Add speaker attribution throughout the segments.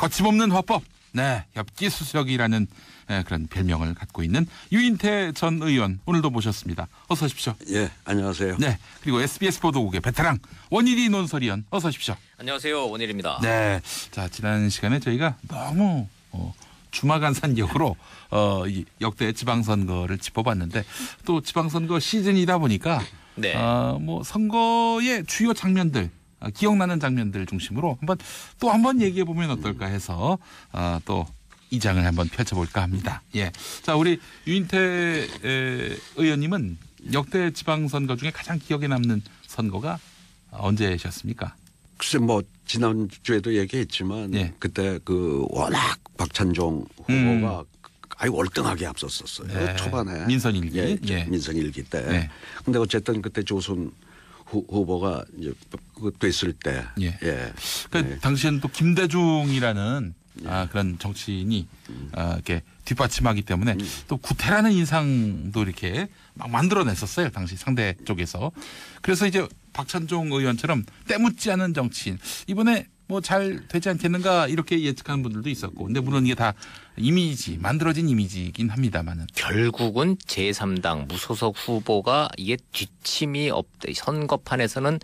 Speaker 1: 거침없는 화법, 네, 엽기수석이라는 그런 별명을 갖고 있는 유인태 전 의원 오늘도 모셨습니다. 어서 오십시오.
Speaker 2: 예, 안녕하세요.
Speaker 1: 네, 그리고 SBS 보도국의 베테랑 원일이 논설위원 어서 오십시오.
Speaker 3: 안녕하세요, 원일입니다.
Speaker 1: 네, 자 지난 시간에 저희가 너무 주마간산격으로 이 역대 지방선거를 짚어봤는데 또 지방선거 시즌이다 보니까
Speaker 3: 네.
Speaker 1: 뭐 선거의 주요 장면들. 기억나는 장면들 중심으로 한번 얘기해 보면 어떨까 해서 또 이 장을 한번 펼쳐볼까 합니다. 예, 자 우리 유인태 의원님은 역대 지방선거 중에 가장 기억에 남는 선거가 언제셨습니까?
Speaker 2: 글쎄 뭐 지난 주에도 얘기했지만
Speaker 1: 예.
Speaker 2: 그때 그 워낙 박찬종 후보가 아주 월등하게 앞섰었어요.
Speaker 1: 네.
Speaker 2: 초반에
Speaker 1: 민선 1기.
Speaker 2: 예,
Speaker 1: 예.
Speaker 2: 민선 1기 때.
Speaker 1: 네.
Speaker 2: 근데 어쨌든 그때 조순 후보가 이제 됐을 때.
Speaker 1: 예.
Speaker 2: 예.
Speaker 1: 그 당시에는 또 김대중이라는 그런 정치인이 이렇게 뒷받침하기 때문에 또 구태라는 인상도 이렇게 막 만들어냈었어요. 당시 상대 쪽에서. 그래서 이제 박찬종 의원처럼 때묻지 않은 정치인 이번에 뭐 잘 되지 않겠는가 이렇게 예측하는 분들도 있었고, 근데 물론 이게 다 이미지, 만들어진 이미지이긴 합니다만은.
Speaker 3: 결국은 제3당 무소속 후보가 이게 뒷심이 없다. 선거판에서는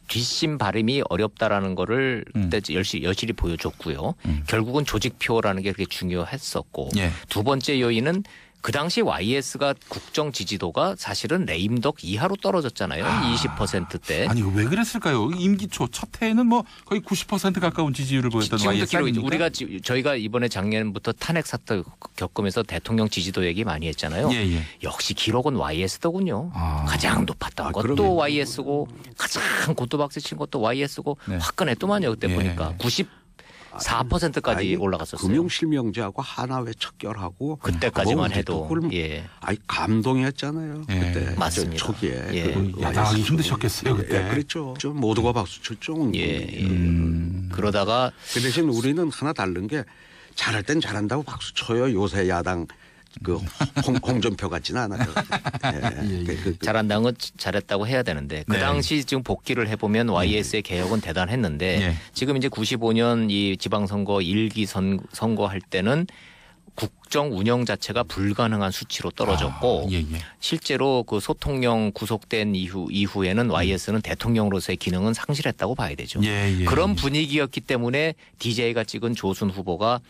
Speaker 3: 뒷심 발음이 어렵다라는 거를 그때 여실히 보여줬고요. 결국은 조직표라는 게 그렇게 중요했었고,
Speaker 1: 예.
Speaker 3: 두 번째 요인은 그 당시 YS가 국정 지지도가 사실은 레임덕 이하로 떨어졌잖아요. 20%대.
Speaker 1: 아니 왜 그랬을까요? 임기 초 첫 해에는 뭐 거의 90% 가까운 지지율을 보였던 YS 아닙니까?
Speaker 3: 저희가 이번에 작년부터 탄핵 사태 겪으면서 대통령 지지도 얘기 많이 했잖아요.
Speaker 1: 예, 예.
Speaker 3: 역시 기록은 YS더군요. 가장 높았던 것도
Speaker 2: 그러면.
Speaker 3: YS고 가장 고토박스 친 것도 YS고
Speaker 1: 네.
Speaker 3: 화끈했더만요. 그때
Speaker 1: 예.
Speaker 3: 보니까 94%까지 올라갔었어요.
Speaker 2: 금융실명제하고 하나회 척결하고
Speaker 3: 그때까지만
Speaker 2: 어우,
Speaker 3: 해도.
Speaker 2: 그걸
Speaker 3: 예.
Speaker 2: 아이 감동했잖아요.
Speaker 1: 예.
Speaker 2: 그때
Speaker 3: 맞습니다.
Speaker 2: 초기에.
Speaker 3: 예.
Speaker 1: 야당하기 힘드셨겠어요 그때.
Speaker 2: 예, 그랬죠. 좀 모두가 박수 쳤죠.
Speaker 3: 예. 그러다가
Speaker 2: 그 대신 우리는 하나 다른 게 잘할 땐 잘한다고 박수 쳐요. 요새 야당 그 홍준표 같지는 않아요. 예.
Speaker 3: 잘한다는 건 잘했다고 해야 되는데 그
Speaker 1: 네.
Speaker 3: 당시 지금 복귀를 해보면 YS의 개혁은 대단했는데
Speaker 1: 네.
Speaker 3: 지금 이제 95년 이 지방선거 1기 선거할 때는 국정 운영 자체가 불가능한 수치로 떨어졌고
Speaker 1: 예, 예.
Speaker 3: 실제로 그 소통령 구속된 이후에는 YS는 대통령으로서의 기능은 상실했다고 봐야 되죠.
Speaker 1: 예, 예,
Speaker 3: 그런
Speaker 1: 예.
Speaker 3: 분위기였기 때문에 DJ가 찍은 조순 후보가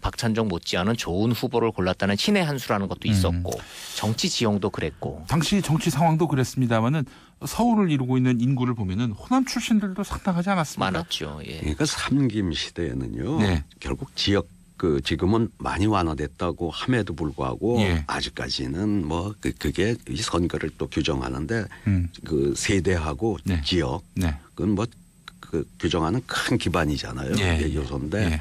Speaker 3: 박찬종 못지않은 좋은 후보를 골랐다는 신의 한 수라는 것도 있었고 정치 지형도 그랬고.
Speaker 1: 당시 정치 상황도 그랬습니다만은 서울을 이루고 있는 인구를 보면은 호남 출신들도 상당하지 않았습니까?
Speaker 3: 많았죠. 예.
Speaker 2: 그러니까 삼김 시대에는요.
Speaker 1: 네.
Speaker 2: 결국 지역 지금은 많이 완화됐다고 함에도 불구하고
Speaker 1: 예.
Speaker 2: 아직까지는 뭐 그게 이 선거를 또 규정하는데 그 세대하고
Speaker 1: 네.
Speaker 2: 지역
Speaker 1: 네.
Speaker 2: 그건 뭐 그 규정하는 큰 기반이잖아요.
Speaker 1: 예.
Speaker 2: 요소인데
Speaker 1: 예.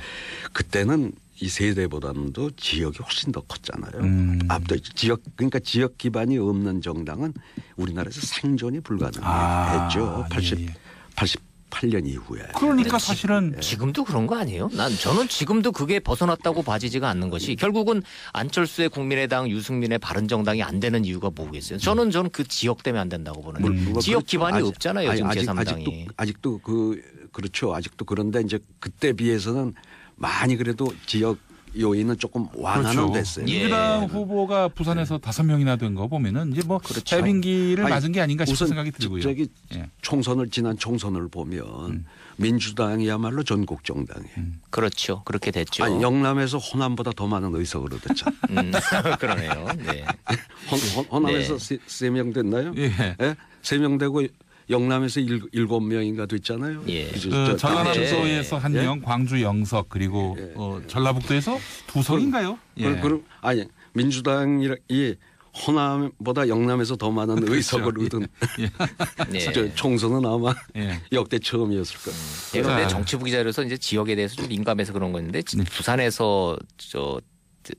Speaker 2: 그때는 이 세대보다는도 지역이 훨씬 더 컸잖아요. 앞도 지역 그러니까 지역 기반이 없는 정당은 우리나라에서 생존이 불가능했죠.
Speaker 1: 예, 예.
Speaker 2: 88년 이후에.
Speaker 1: 그러니까 사실은
Speaker 3: 지금도 그런 거 아니에요? 저는 지금도 그게 벗어났다고 봐지지가 않는 것이 결국은 안철수의 국민의당, 유승민의 바른정당이 안 되는 이유가 뭐겠어요? 저는 그 지역 때문에 안 된다고 보는데 지역 기반이 없잖아요. 지금 제3당이.
Speaker 2: 아직도 그렇죠. 아직도 그런데 이제 그때 비해서는 많이 그래도 지역 요인은 조금 완화는
Speaker 1: 그렇죠.
Speaker 2: 됐어요.
Speaker 1: 민주당 후보가 부산에서 5명이나 된 거 보면은 이제 뭐
Speaker 3: 그렇죠.
Speaker 1: 해빙기를
Speaker 2: 아니,
Speaker 1: 맞은 게 아닌가 싶은
Speaker 2: 우선
Speaker 1: 생각이 들고요.
Speaker 2: 저기
Speaker 1: 예.
Speaker 2: 지난 총선을 보면 민주당이야말로 전국 정당이에요.
Speaker 3: 그렇죠. 그렇게 됐죠.
Speaker 2: 아니, 영남에서 호남보다 더 많은 의석을 얻었잖아.
Speaker 3: 그러네요. 네.
Speaker 2: 호남에서
Speaker 3: 네.
Speaker 2: 세 명 됐나요?
Speaker 1: 예.
Speaker 2: 예? 3명 되고 영남에서 7명인가 됐잖아요.
Speaker 3: 예.
Speaker 1: 그 전라남도에서 한 명, 광주 영석 그리고 전라북도에서 2석인가요? 예.
Speaker 2: 그럼 아니 민주당이 호남보다 영남에서 더 많은 의석을 얻은
Speaker 3: 네.
Speaker 2: 저 총선은 아마
Speaker 1: 예.
Speaker 2: 역대 처음이었을 거예요.
Speaker 3: 제가 근데
Speaker 1: 자.
Speaker 3: 정치부 기자로서 이제 지역에 대해서 좀 민감해서 그런 건데 부산에서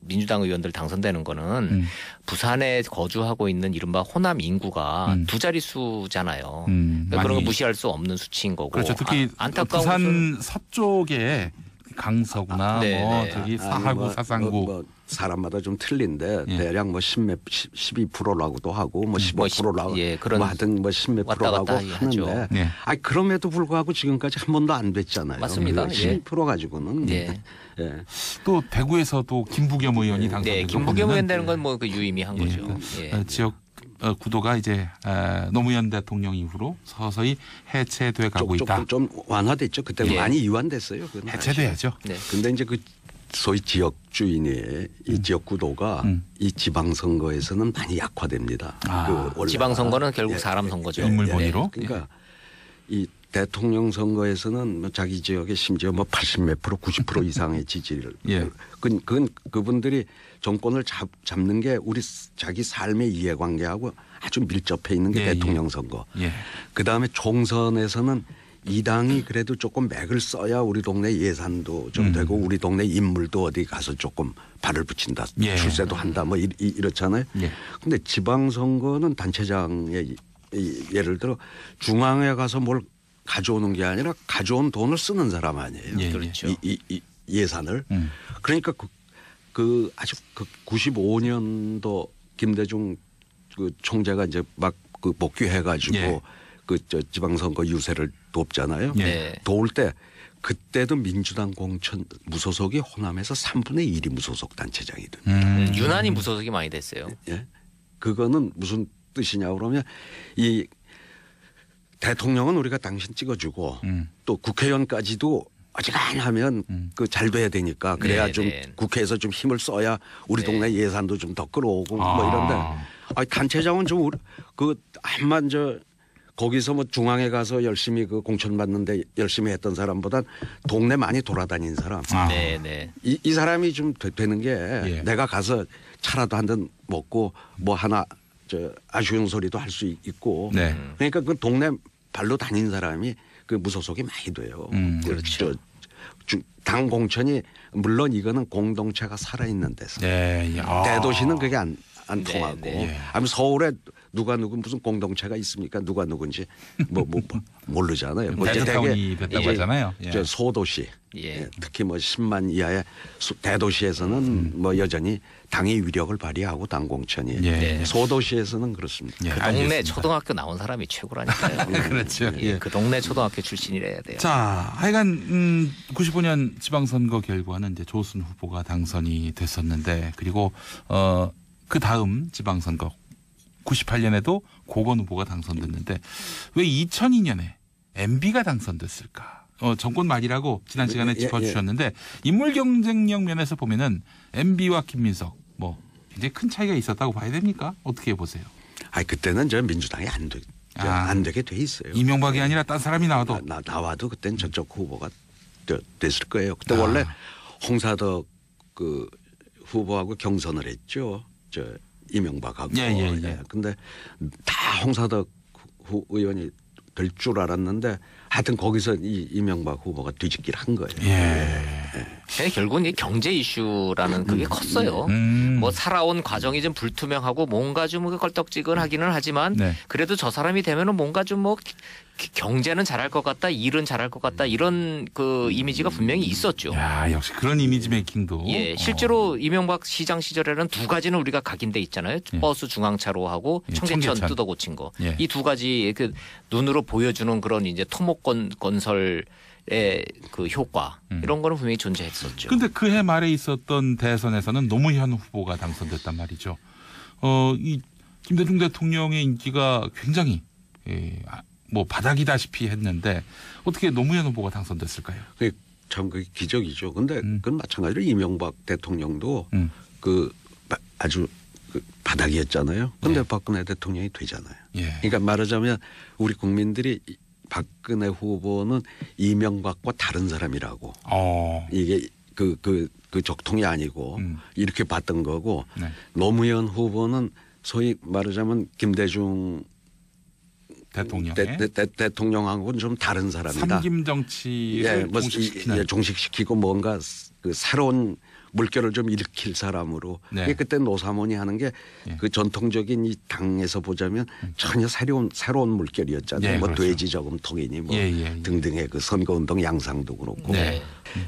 Speaker 3: 민주당 의원들 당선되는 거는 부산에 거주하고 있는 이른바 호남 인구가 두 자릿수잖아요. 그러니까 그런 거 무시할 수 없는 수치인 거고.
Speaker 1: 그렇죠. 특히
Speaker 3: 안타까운
Speaker 1: 부산 서쪽에 강서구나
Speaker 3: 네,
Speaker 1: 뭐
Speaker 3: 네.
Speaker 1: 저기
Speaker 2: 아니,
Speaker 1: 사하구 사상구
Speaker 2: 뭐 사람마다 좀 틀린데
Speaker 1: 예.
Speaker 2: 대략 뭐 12%라고도 하고 뭐 15%라고
Speaker 3: 예, 그런
Speaker 2: 뭐 하여튼 뭐 10몇
Speaker 3: 왔다
Speaker 2: 프로라고
Speaker 3: 갔다 하죠.
Speaker 2: 하는데
Speaker 1: 예.
Speaker 2: 아니 그럼에도 불구하고 지금까지 한 번도 안 됐잖아요.
Speaker 3: 맞습니다. 예.
Speaker 2: 12% 가지고는
Speaker 3: 예.
Speaker 2: 예.
Speaker 1: 또 대구에서도 김부겸 의원이 당선되고
Speaker 3: 네, 김부겸 의원 되는 건 뭐 그 유의미한
Speaker 1: 예,
Speaker 3: 거죠.
Speaker 1: 그,
Speaker 3: 예.
Speaker 1: 지역 구도가 이제 노무현 대통령 이후로 서서히 해체돼 가고 있다.
Speaker 2: 조금 좀 완화됐죠. 그때
Speaker 3: 예.
Speaker 2: 많이 이완됐어요. 그건
Speaker 1: 해체돼야죠.
Speaker 3: 네.
Speaker 2: 근데 이제 그 소위 지역주의의 이 지역 구도가 이 지방선거에서는 많이 약화됩니다.
Speaker 1: 아.
Speaker 2: 그 원래
Speaker 3: 지방선거는 결국 사람 선거죠.
Speaker 1: 인물 본위로.
Speaker 2: 그러니까 이 대통령 선거에서는 뭐 자기 지역에 심지어 뭐 80몇 프로, 90% 이상의 지지를.
Speaker 1: 예.
Speaker 2: 그건 그분들이 정권을 잡는 게 우리 자기 삶의 이해관계하고 아주 밀접해 있는 게
Speaker 1: 예,
Speaker 2: 대통령 선거.
Speaker 1: 예.
Speaker 2: 그 다음에 총선에서는 이 당이 그래도 조금 맥을 써야 우리 동네 예산도 좀 되고 우리 동네 인물도 어디 가서 조금 발을 붙인다.
Speaker 1: 예.
Speaker 2: 출세도 한다. 뭐 이렇잖아요.
Speaker 1: 예.
Speaker 2: 근데 지방선거는 단체장의 예를 들어 중앙에 가서 뭘 가져오는 게 아니라 가져온 돈을 쓰는 사람 아니에요.
Speaker 1: 예,
Speaker 3: 그렇죠.
Speaker 2: 이 예산을. 그러니까 그 아주 그 95년도 김대중 그 총재가 이제 막 그 복귀해가지고
Speaker 1: 예.
Speaker 2: 그 저 지방선거 유세를 돕잖아요.
Speaker 3: 네.
Speaker 2: 도울 때 그때도 민주당 공천 무소속이 호남에서 3분의 1이 무소속 단체장이든.
Speaker 3: 유난히 무소속이 많이 됐어요.
Speaker 2: 예. 그거는 무슨 뜻이냐 그러면 이 대통령은 우리가 당신 찍어주고 또 국회의원까지도 어지간하면 그 잘 돼야 되니까 그래야
Speaker 3: 네,
Speaker 2: 좀
Speaker 3: 네.
Speaker 2: 국회에서 좀 힘을 써야 우리
Speaker 3: 네.
Speaker 2: 동네 예산도 좀 더 끌어오고 뭐 이런데 아니 단체장은 좀 그 한만 저 거기서 뭐 중앙에 가서 열심히 그 공천 받는데 열심히 했던 사람보단 동네 많이 돌아다닌 사람
Speaker 3: 네, 네.
Speaker 2: 이 사람이 좀 되는 게
Speaker 1: 예.
Speaker 2: 내가 가서 차라도 한 잔 먹고 뭐 하나 저 아쉬운 소리도 할 수 있고
Speaker 1: 네.
Speaker 2: 그러니까 그 동네 발로 다닌 사람이 그 무소속이 많이 돼요.
Speaker 3: 그렇죠.
Speaker 2: 당 공천이 물론 이거는 공동체가 살아있는 데서
Speaker 1: 예. 예. 아.
Speaker 2: 대도시는 그게 안
Speaker 3: 네,
Speaker 2: 통하고
Speaker 3: 네.
Speaker 2: 아니 서울에 누가 누구 무슨 공동체가 있습니까? 누가 누군지 뭐 모르잖아요. 뭐
Speaker 1: 베드타운이 됐다고
Speaker 2: 이제
Speaker 1: 하잖아요. 예.
Speaker 2: 저 소도시
Speaker 3: 예.
Speaker 2: 예, 특히 뭐 10만 이하의 대도시에서는 뭐 여전히 당의 위력을 발휘하고 당 공천이
Speaker 1: 예.
Speaker 2: 소도시에서는 그렇습니다.
Speaker 1: 예,
Speaker 3: 그 동네
Speaker 1: 알겠습니다.
Speaker 3: 초등학교 나온 사람이 최고라니까요.
Speaker 1: 그렇죠.
Speaker 3: 예,
Speaker 1: 예.
Speaker 3: 그 동네 초등학교 출신이래야 돼요.
Speaker 1: 자, 하여간 95년 지방선거 결과는 이제 조순 후보가 당선이 됐었는데 그리고 그 다음 지방선거 98년에도 고건 후보가 당선됐는데 왜 2002년에 MB가 당선됐을까? 정권 말이라고 지난 시간에 짚어주셨는데 인물 경쟁력 면에서 보면은 MB와 김민석 뭐 굉장히 큰 차이가 있었다고 봐야 됩니까? 어떻게 보세요?
Speaker 2: 아니 그때는 저 민주당이 안 되게 돼 있어요.
Speaker 1: 이명박이 아니라 딴 사람이 나와도
Speaker 2: 나와도 그때는 저쪽 후보가 됐을 거예요. 그때 원래 홍사덕 그 후보하고 경선을 했죠. 저 이명박하고.
Speaker 1: 예.
Speaker 2: 근데 다 홍사덕 의원이 될 줄 알았는데 하여튼 거기서 이명박 후보가 뒤집기를 한 거예요.
Speaker 3: 근데 결국은 이 경제 이슈라는 그게 컸어요. 뭐 살아온 과정이 좀 불투명하고 뭔가 좀 껄떡지근하기는 하지만
Speaker 1: 네.
Speaker 3: 그래도 저 사람이 되면은 뭔가 좀 뭐 경제는 잘할 것 같다, 일은 잘할 것 같다 이런 그 이미지가 분명히 있었죠.
Speaker 1: 야, 역시 그런 이미지 메이킹도.
Speaker 3: 예, 실제로 이명박 시장 시절에는 두 가지는 우리가 각인돼 있잖아요.
Speaker 1: 예.
Speaker 3: 버스 중앙차로하고
Speaker 1: 예,
Speaker 3: 청계천
Speaker 1: 청계천.
Speaker 3: 뜯어 고친 거.
Speaker 1: 예.
Speaker 3: 이 두 가지 그 눈으로 보여주는 그런 이제 토목건 건설의 그 효과 이런 거는 분명히 존재했었죠.
Speaker 1: 근데 그 해 말에 있었던 대선에서는 노무현 후보가 당선됐단 말이죠. 이 김대중 대통령의 인기가 굉장히 뭐 바닥이다시피 했는데 어떻게 노무현 후보가 당선됐을까요?
Speaker 2: 참 그게 기적이죠. 근데 그건 마찬가지로 이명박 대통령도 그 아주 그 바닥이었잖아요. 근데 박근혜 대통령이 되잖아요.
Speaker 1: 예.
Speaker 2: 그러니까 말하자면 우리 국민들이 박근혜 후보는 이명박과 다른 사람이라고 이게 그 적통이 아니고 이렇게 봤던 거고
Speaker 1: 네.
Speaker 2: 노무현 후보는 소위 말하자면 김대중 대통령하고는 좀 다른 사람이다.
Speaker 1: 삼김 정치를 종식시키는.
Speaker 2: 종식시키고 뭔가 그 새로운 물결을 좀 일으킬 사람으로.
Speaker 1: 네.
Speaker 2: 그때 노사몬이 하는 게 그
Speaker 1: 예.
Speaker 2: 전통적인 이 당에서 보자면 전혀 새로운 물결이었잖아요.
Speaker 1: 예,
Speaker 2: 뭐
Speaker 1: 그렇죠.
Speaker 2: 돼지 저금통이니 뭐
Speaker 1: 예, 예, 예.
Speaker 2: 등등의 그 선거운동 양상도 그렇고
Speaker 3: 네.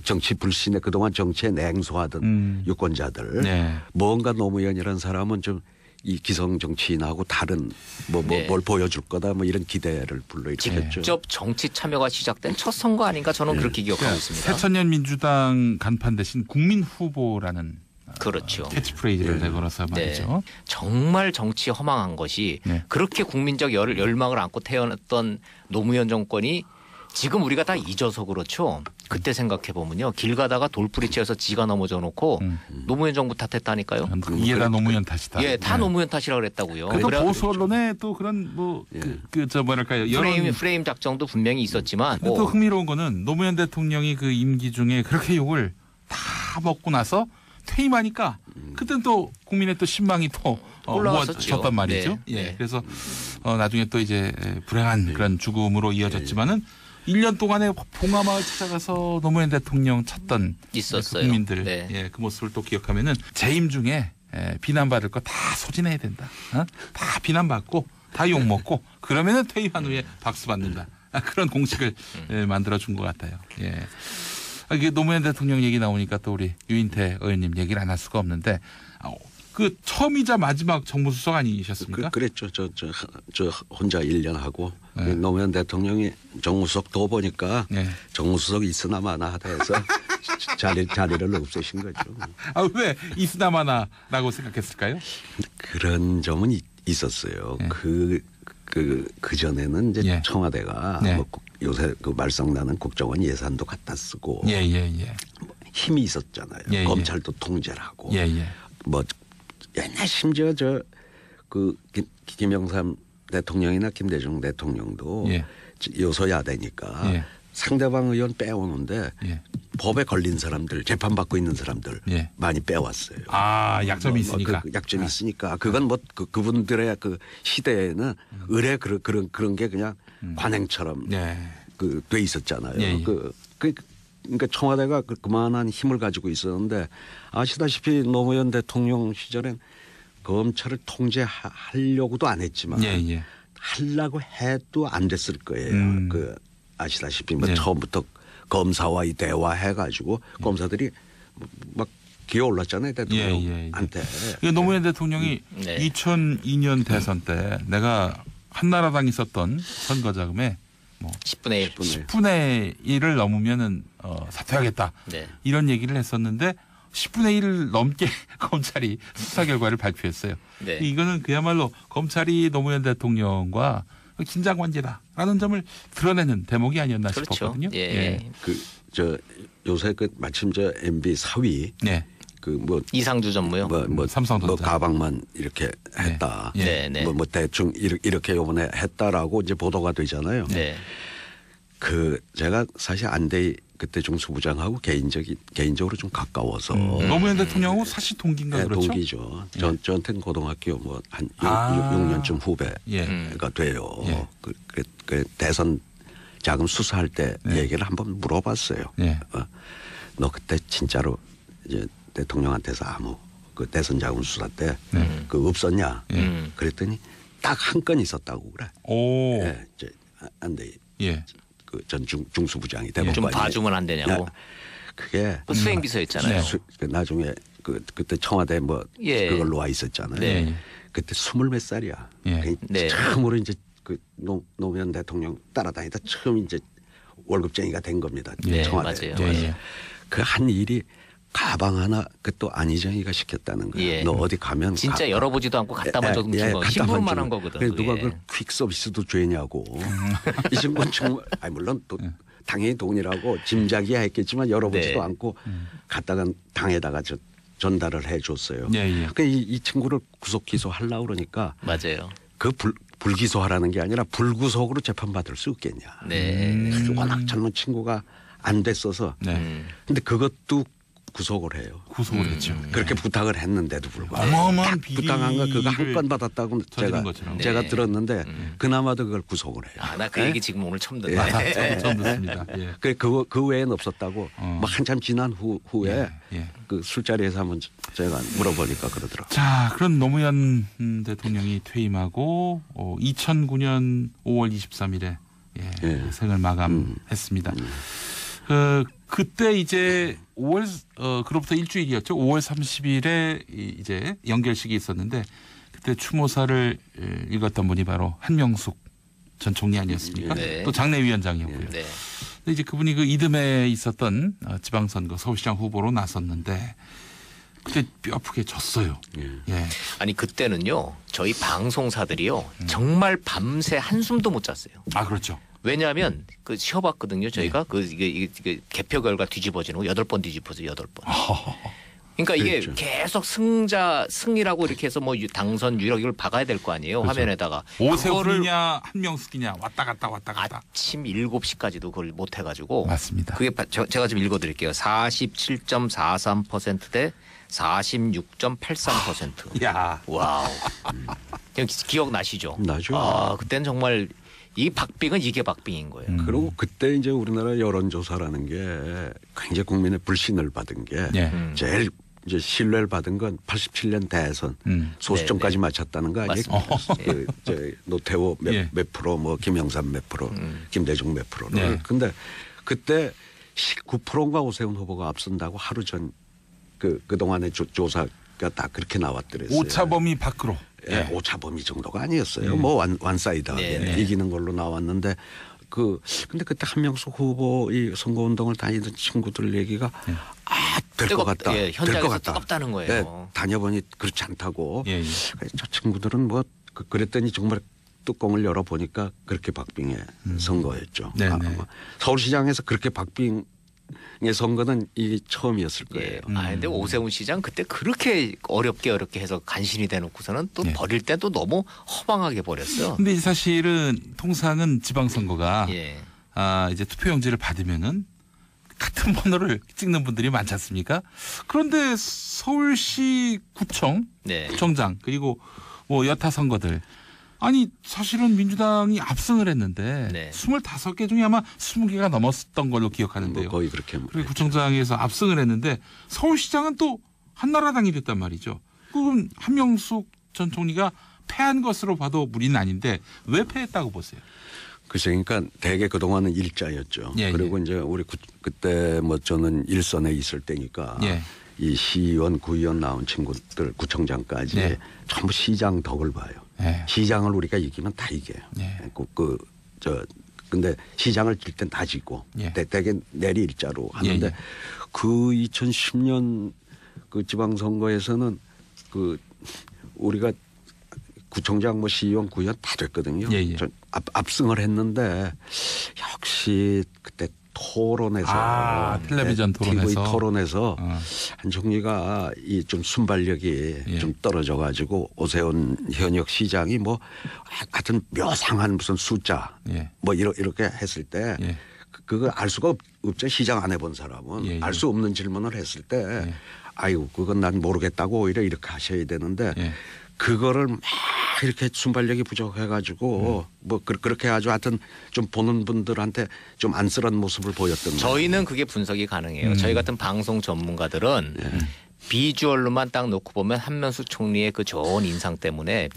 Speaker 2: 정치 불신에 그동안 정치에 냉소하던 유권자들
Speaker 1: 네.
Speaker 2: 뭔가 노무현이라는 사람은 좀 이 기성 정치인하고 다른 뭘
Speaker 3: 네.
Speaker 2: 보여줄 거다 뭐 이런 기대를 불러일으켰죠.
Speaker 3: 직접 정치 참여가 시작된 첫 선거 아닌가 저는 그렇게 기억하고
Speaker 1: 그러니까
Speaker 3: 있습니다.
Speaker 1: 새천년 민주당 간판 대신 국민 후보라는
Speaker 3: 그렇죠.
Speaker 1: 캐치프레이즈를 내걸어서 말이죠.
Speaker 3: 네. 정말 정치 허망한 것이
Speaker 1: 네.
Speaker 3: 그렇게 국민적 열망을 안고 태어났던 노무현 정권이 지금 우리가 다 잊어서 그렇죠. 그때 생각해 보면요. 길 가다가 돌부리치에서 지가 넘어져 놓고 노무현 정부 탓했다니까요.
Speaker 1: 이게 다 노무현 탓이다.
Speaker 3: 예, 다
Speaker 1: 네.
Speaker 3: 노무현 탓이라 그랬다고요.
Speaker 1: 그래도
Speaker 3: 그래가지고
Speaker 1: 보수 언론에 또 그런 뭐 저 뭐랄까요 여론
Speaker 3: 프레임 작정도 분명히 있었지만
Speaker 1: 근데 또 흥미로운 거는 노무현 대통령이 그 임기 중에 그렇게 욕을 다 먹고 나서 퇴임하니까 그때는 또 국민의 또 신망이 또
Speaker 3: 올라왔었죠.
Speaker 1: 모아졌단 말이죠.
Speaker 3: 네.
Speaker 1: 예.
Speaker 3: 네.
Speaker 1: 그래서 나중에 또 이제 불행한 그런 죽음으로 이어졌지만은 1년 동안에 봉화마을 찾아가서 노무현 대통령 찾던
Speaker 3: 있었어요.
Speaker 1: 그 국민들
Speaker 3: 네.
Speaker 1: 예, 그 모습을 또 기억하면은 재임 중에 비난받을 거 다 소진해야 된다. 다 비난받고 다 욕먹고 그러면은 퇴임한 후에 박수 받는다. 그런 공식을 만들어 준 것 같아요. 예. 이게 노무현 대통령 얘기 나오니까 또 우리 유인태 의원님 얘기를 안 할 수가 없는데 그 처음이자 마지막 정무수석 아니셨습니까?
Speaker 2: 그랬죠. 저 혼자 1년 하고
Speaker 1: 네.
Speaker 2: 노무현 대통령이 정무수석 더 보니까
Speaker 1: 네.
Speaker 2: 정무수석이 있으나 마나 하다 해서 자리를 없애신 거죠.
Speaker 1: 왜 이스나마나라고 생각했을까요?
Speaker 2: 그런 점은 있었어요.
Speaker 1: 네.
Speaker 2: 그 전에는 이제
Speaker 1: 예.
Speaker 2: 청와대가
Speaker 1: 네.
Speaker 2: 뭐 요새 그 말썽나는 국정원 예산도 갖다 쓰고
Speaker 1: 예.
Speaker 2: 힘이 있었잖아요.
Speaker 1: 예, 예.
Speaker 2: 검찰도 통제를 하고
Speaker 1: 예.
Speaker 2: 뭐 옛날 심지어 그 김영삼 대통령이나 김대중 대통령도
Speaker 1: 예.
Speaker 2: 여소야대니까
Speaker 1: 예.
Speaker 2: 상대방 의원 빼오는데
Speaker 1: 예.
Speaker 2: 법에 걸린 사람들 재판받고 있는 사람들
Speaker 1: 예.
Speaker 2: 많이 빼왔어요.
Speaker 1: 약점이 있으니까.
Speaker 2: 그 약점이 있으니까 그건 뭐 그분들의 그 시대에는 의례 그런 게 그냥 관행처럼
Speaker 1: 네.
Speaker 2: 그 돼 있었잖아요.
Speaker 1: 예.
Speaker 2: 그러니까 청와대가 그만한 힘을 가지고 있었는데 아시다시피 노무현 대통령 시절엔 검찰을 통제하려고도 안 했지만
Speaker 1: 예.
Speaker 2: 하려고 해도 안 됐을 거예요. 그 아시다시피 뭐
Speaker 1: 네.
Speaker 2: 처음부터 검사와 이 대화해가지고 검사들이 막 기어올랐잖아요 대통령한테.
Speaker 1: 노무현 대통령이
Speaker 3: 네.
Speaker 1: 2002년 대선 때 내가 한나라당이 썼던 선거 자금에 뭐
Speaker 3: 10분의 1.
Speaker 1: 10분의 1을 넘으면은 사퇴하겠다.
Speaker 3: 네.
Speaker 1: 이런 얘기를 했었는데 10분의 1을 넘게 검찰이 수사 결과를 발표했어요.
Speaker 3: 네.
Speaker 1: 이거는 그야말로 검찰이 노무현 대통령과 긴장 관계다라는 점을 드러내는 대목이 아니었나
Speaker 3: 그렇죠.
Speaker 1: 싶었거든요.
Speaker 3: 예.
Speaker 2: 요새 마침 MB 사위
Speaker 1: 네.
Speaker 3: 이상주 전무요.
Speaker 1: 삼성전자.
Speaker 2: 가방만 이렇게 했다.
Speaker 3: 네. 네.
Speaker 2: 뭐 대충 이렇게 요번에 했다라고 이제 보도가 되잖아요.
Speaker 3: 네.
Speaker 2: 제가 사실 안대희 그때 중수부장하고 개인적으로 좀 가까워서
Speaker 1: 노무현 대통령하고 사실 동기인가
Speaker 2: 네,
Speaker 1: 그렇죠?
Speaker 2: 동기죠. 저한테는 고등학교 한 6년쯤 후배가
Speaker 1: 예.
Speaker 2: 돼요.
Speaker 1: 예.
Speaker 2: 그 대선 자금 수사할 때
Speaker 1: 네.
Speaker 2: 얘기를 한번 물어봤어요.
Speaker 1: 예.
Speaker 2: 너 그때 진짜로 이제 대통령한테서 아무 그 대선 자금 수사 때 그 없었냐? 그랬더니 딱 한 건 있었다고 그래.
Speaker 1: 오.
Speaker 2: 예, 이제 안대희
Speaker 1: 예.
Speaker 2: 그 전 중수부장이
Speaker 3: 좀
Speaker 2: 대법관이
Speaker 3: 봐주면 안 되냐고.
Speaker 2: 그게
Speaker 3: 그 수행비서였잖아요.
Speaker 2: 나중에 그때 청와대
Speaker 3: 예.
Speaker 2: 그걸로 와 있었잖아요.
Speaker 1: 네.
Speaker 2: 그때 20몇 살이야.
Speaker 1: 예.
Speaker 3: 네.
Speaker 2: 처음으로 이제 그 노무현 대통령 따라다니다 처음 이제 월급쟁이가 된 겁니다.
Speaker 3: 네,
Speaker 2: 청와대.
Speaker 3: 맞아요.
Speaker 1: 예.
Speaker 2: 그 한 일이 가방 하나 또 안희정이가 시켰다는 거예요.
Speaker 3: 예.
Speaker 2: 너 어디 가면
Speaker 3: 진짜 열어보지도 않고 갖다만 준 거.
Speaker 2: 갖다만
Speaker 3: 신분만
Speaker 2: 주는
Speaker 3: 한 거거든.
Speaker 2: 그래서 누가
Speaker 3: 그게.
Speaker 2: 그걸 퀵 서비스도 죄냐고. 이 친구는 정말 물론 또 당연히 돈이라고 짐작이야 했겠지만 열어보지도
Speaker 3: 네.
Speaker 2: 않고 갖다가 당에다가 전달을 해줬어요.
Speaker 1: 예.
Speaker 2: 그러니까 이 친구를 구속 기소하려고 그러니까
Speaker 3: 맞아요.
Speaker 2: 그 불기소하라는 게 아니라 불구속으로 재판받을 수 없겠냐.
Speaker 3: 네.
Speaker 2: 워낙 젊은 친구가 안 됐어서.
Speaker 1: 네.
Speaker 2: 근데 그것도 구속을 해요.
Speaker 1: 구속을 했죠.
Speaker 2: 그렇게 부탁을 했는데도 불구하고
Speaker 1: 어마어마한
Speaker 2: 부탁한 거 그거 한
Speaker 1: 비리를
Speaker 2: 건 받았다고
Speaker 1: 저지른 것처럼.
Speaker 2: 제가
Speaker 3: 네.
Speaker 2: 들었는데 그나마도 그걸 구속을 해요.
Speaker 3: 아, 나 그
Speaker 2: 네?
Speaker 3: 얘기 지금 오늘 처음 듣네.
Speaker 1: 처음 듣습니다. 예.
Speaker 2: 그 외에는 없었다고 뭐 한참 지난 후에
Speaker 1: 예.
Speaker 2: 그 술자리에서 한번 제가 물어보니까 그러더라고요.
Speaker 1: 자, 그런 노무현 대통령이 퇴임하고 2009년 5월 23일에
Speaker 2: 예.
Speaker 1: 생을 마감했습니다. 그때 이제 5월 그로부터 일주일이었죠. 5월 30일에 이제 연결식이 있었는데 그때 추모사를 읽었던 분이 바로 한명숙 전 총리 아니었습니까?
Speaker 3: 네.
Speaker 1: 또 장례위원장이었고요.
Speaker 3: 네.
Speaker 1: 근데 이제 그분이 그 이듬해 있었던 지방선거 서울시장 후보로 나섰는데 그때 뼈아프게 졌어요. 예.
Speaker 3: 아니 그때는요 저희 방송사들이요 정말 밤새 한숨도 못 잤어요.
Speaker 1: 아, 그렇죠.
Speaker 3: 왜냐하면 그 쉬어봤거든요. 저희가 이게 개표 결과 뒤집어지는 거 8번 뒤집어서 8번. 그러니까 이게
Speaker 2: 그렇죠.
Speaker 3: 계속 승이라고 이렇게 해서 뭐 당선 유력을 박아야 될 거 아니에요.
Speaker 1: 그렇죠.
Speaker 3: 화면에다가.
Speaker 1: 오세훈이냐 한명숙이냐 왔다 갔다.
Speaker 3: 아침 7시까지도 그걸 못 해가지고.
Speaker 1: 맞습니다.
Speaker 3: 그게 제가 좀 읽어드릴게요. 47.43%대 46.83%.
Speaker 1: 야.
Speaker 3: 와우. 기억나시죠?
Speaker 2: 나죠.
Speaker 3: 아, 그때는 정말 이 박빙은 이게 박빙인 거예요.
Speaker 2: 그리고 그때 이제 우리나라 여론조사라는 게 굉장히 국민의 불신을 받은 게
Speaker 1: 예.
Speaker 2: 제일 이제 신뢰를 받은 건 87년 대선 소수점까지
Speaker 3: 네, 네.
Speaker 2: 맞췄다는 거 아니에요?
Speaker 3: 맞습니다.
Speaker 2: 그 이제 노태우
Speaker 1: 예.
Speaker 2: 몇 프로, 뭐 김영삼 몇 프로, 김대중 몇 프로를.
Speaker 1: 네.
Speaker 2: 근데 그때 19%가 오세훈 후보가 앞선다고 하루 전 그동안의 조사가 다 그렇게 나왔더랬어요.
Speaker 1: 오차범위 밖으로.
Speaker 2: 예, 오차범위 정도가 아니었어요. 뭐 완사이드하게
Speaker 3: 네, 네.
Speaker 2: 이기는 걸로 나왔는데 근데 그때 한명숙 후보 이 선거운동을 다니던 친구들 얘기가 될 것 같다.
Speaker 3: 예,
Speaker 2: 될 것
Speaker 3: 현장에서
Speaker 2: 같다.
Speaker 3: 뜨겁다는 거예요.
Speaker 2: 예, 다녀보니 그렇지 않다고.
Speaker 1: 예, 예.
Speaker 2: 저 친구들은 뭐 그랬더니 정말 뚜껑을 열어보니까 그렇게 박빙의 선거였죠.
Speaker 1: 네, 네.
Speaker 2: 아마 서울시장에서 그렇게 박빙의 선거는 이게 처음이었을 거예요.
Speaker 3: 예. 아, 근데 오세훈 시장 그때 그렇게 어렵게 해서 간신히 대놓고서는 또
Speaker 1: 예.
Speaker 3: 버릴 때도 너무 허망하게 버렸어.
Speaker 1: 근데 사실은 통상은 지방선거가
Speaker 3: 예.
Speaker 1: 이제 투표용지를 받으면은 같은 번호를 찍는 분들이 많지 않습니까? 그런데 서울시 구청,
Speaker 3: 네.
Speaker 1: 구청장 그리고 뭐 여타 선거들 아니 사실은 민주당이 압승을 했는데
Speaker 3: 네.
Speaker 1: 25개 중에 아마 20개가 넘었던 걸로 기억하는데요.
Speaker 2: 뭐 거의 그렇게.
Speaker 1: 그리고 구청장에서 압승을 했는데 서울시장은 또 한나라당이 됐단 말이죠. 그럼 한명숙 전 총리가 패한 것으로 봐도 무리는 아닌데 왜 패했다고 보세요?
Speaker 2: 글쎄, 그러니까 대개 그동안은 일자였죠.
Speaker 1: 예,
Speaker 2: 그리고 이제 우리 그때 뭐 저는 일선에 있을 때니까
Speaker 1: 예.
Speaker 2: 이 시의원, 구의원 나온 친구들 구청장까지
Speaker 1: 네.
Speaker 2: 전부 시장 덕을 봐요.
Speaker 1: 네.
Speaker 2: 시장을 우리가 이기면 다 이겨요.
Speaker 1: 네.
Speaker 2: 근데 시장을 질 땐 다 지고
Speaker 1: 예.
Speaker 2: 대개 내리 일자로 하는데
Speaker 1: 예, 예.
Speaker 2: 그 2010년 그 지방선거에서는 그 우리가 구청장 뭐 시의원 구의원 다 됐거든요.
Speaker 1: 예, 예.
Speaker 2: 압승을 했는데 역시 그때 토론에서
Speaker 1: 텔레비전 토론에서.
Speaker 2: TV 토론에서
Speaker 1: 어.
Speaker 2: 한 총리가 이 좀 순발력이
Speaker 1: 예.
Speaker 2: 좀 떨어져 가지고 오세훈 현역 시장이 뭐 하여튼 묘상한 무슨 숫자
Speaker 1: 예.
Speaker 2: 뭐 이렇게 했을 때
Speaker 1: 예.
Speaker 2: 그걸 알 수가 없죠. 시장 안 해본 사람은
Speaker 1: 예, 예.
Speaker 2: 알 수 없는 질문을 했을 때
Speaker 1: 예.
Speaker 2: 아이고 그건 난 모르겠다고 오히려 이렇게 하셔야 되는데
Speaker 1: 예.
Speaker 2: 그거를 막 이렇게 순발력이 부족해가지고 뭐 그렇게 아주 하여튼 좀 보는 분들한테 좀 안쓰러운 모습을 보였던 거예요.
Speaker 3: 저희는 그게 분석이 가능해요. 저희 같은 방송 전문가들은
Speaker 2: 예.
Speaker 3: 비주얼로만 딱 놓고 보면 한명숙 총리의 그 좋은 인상 때문에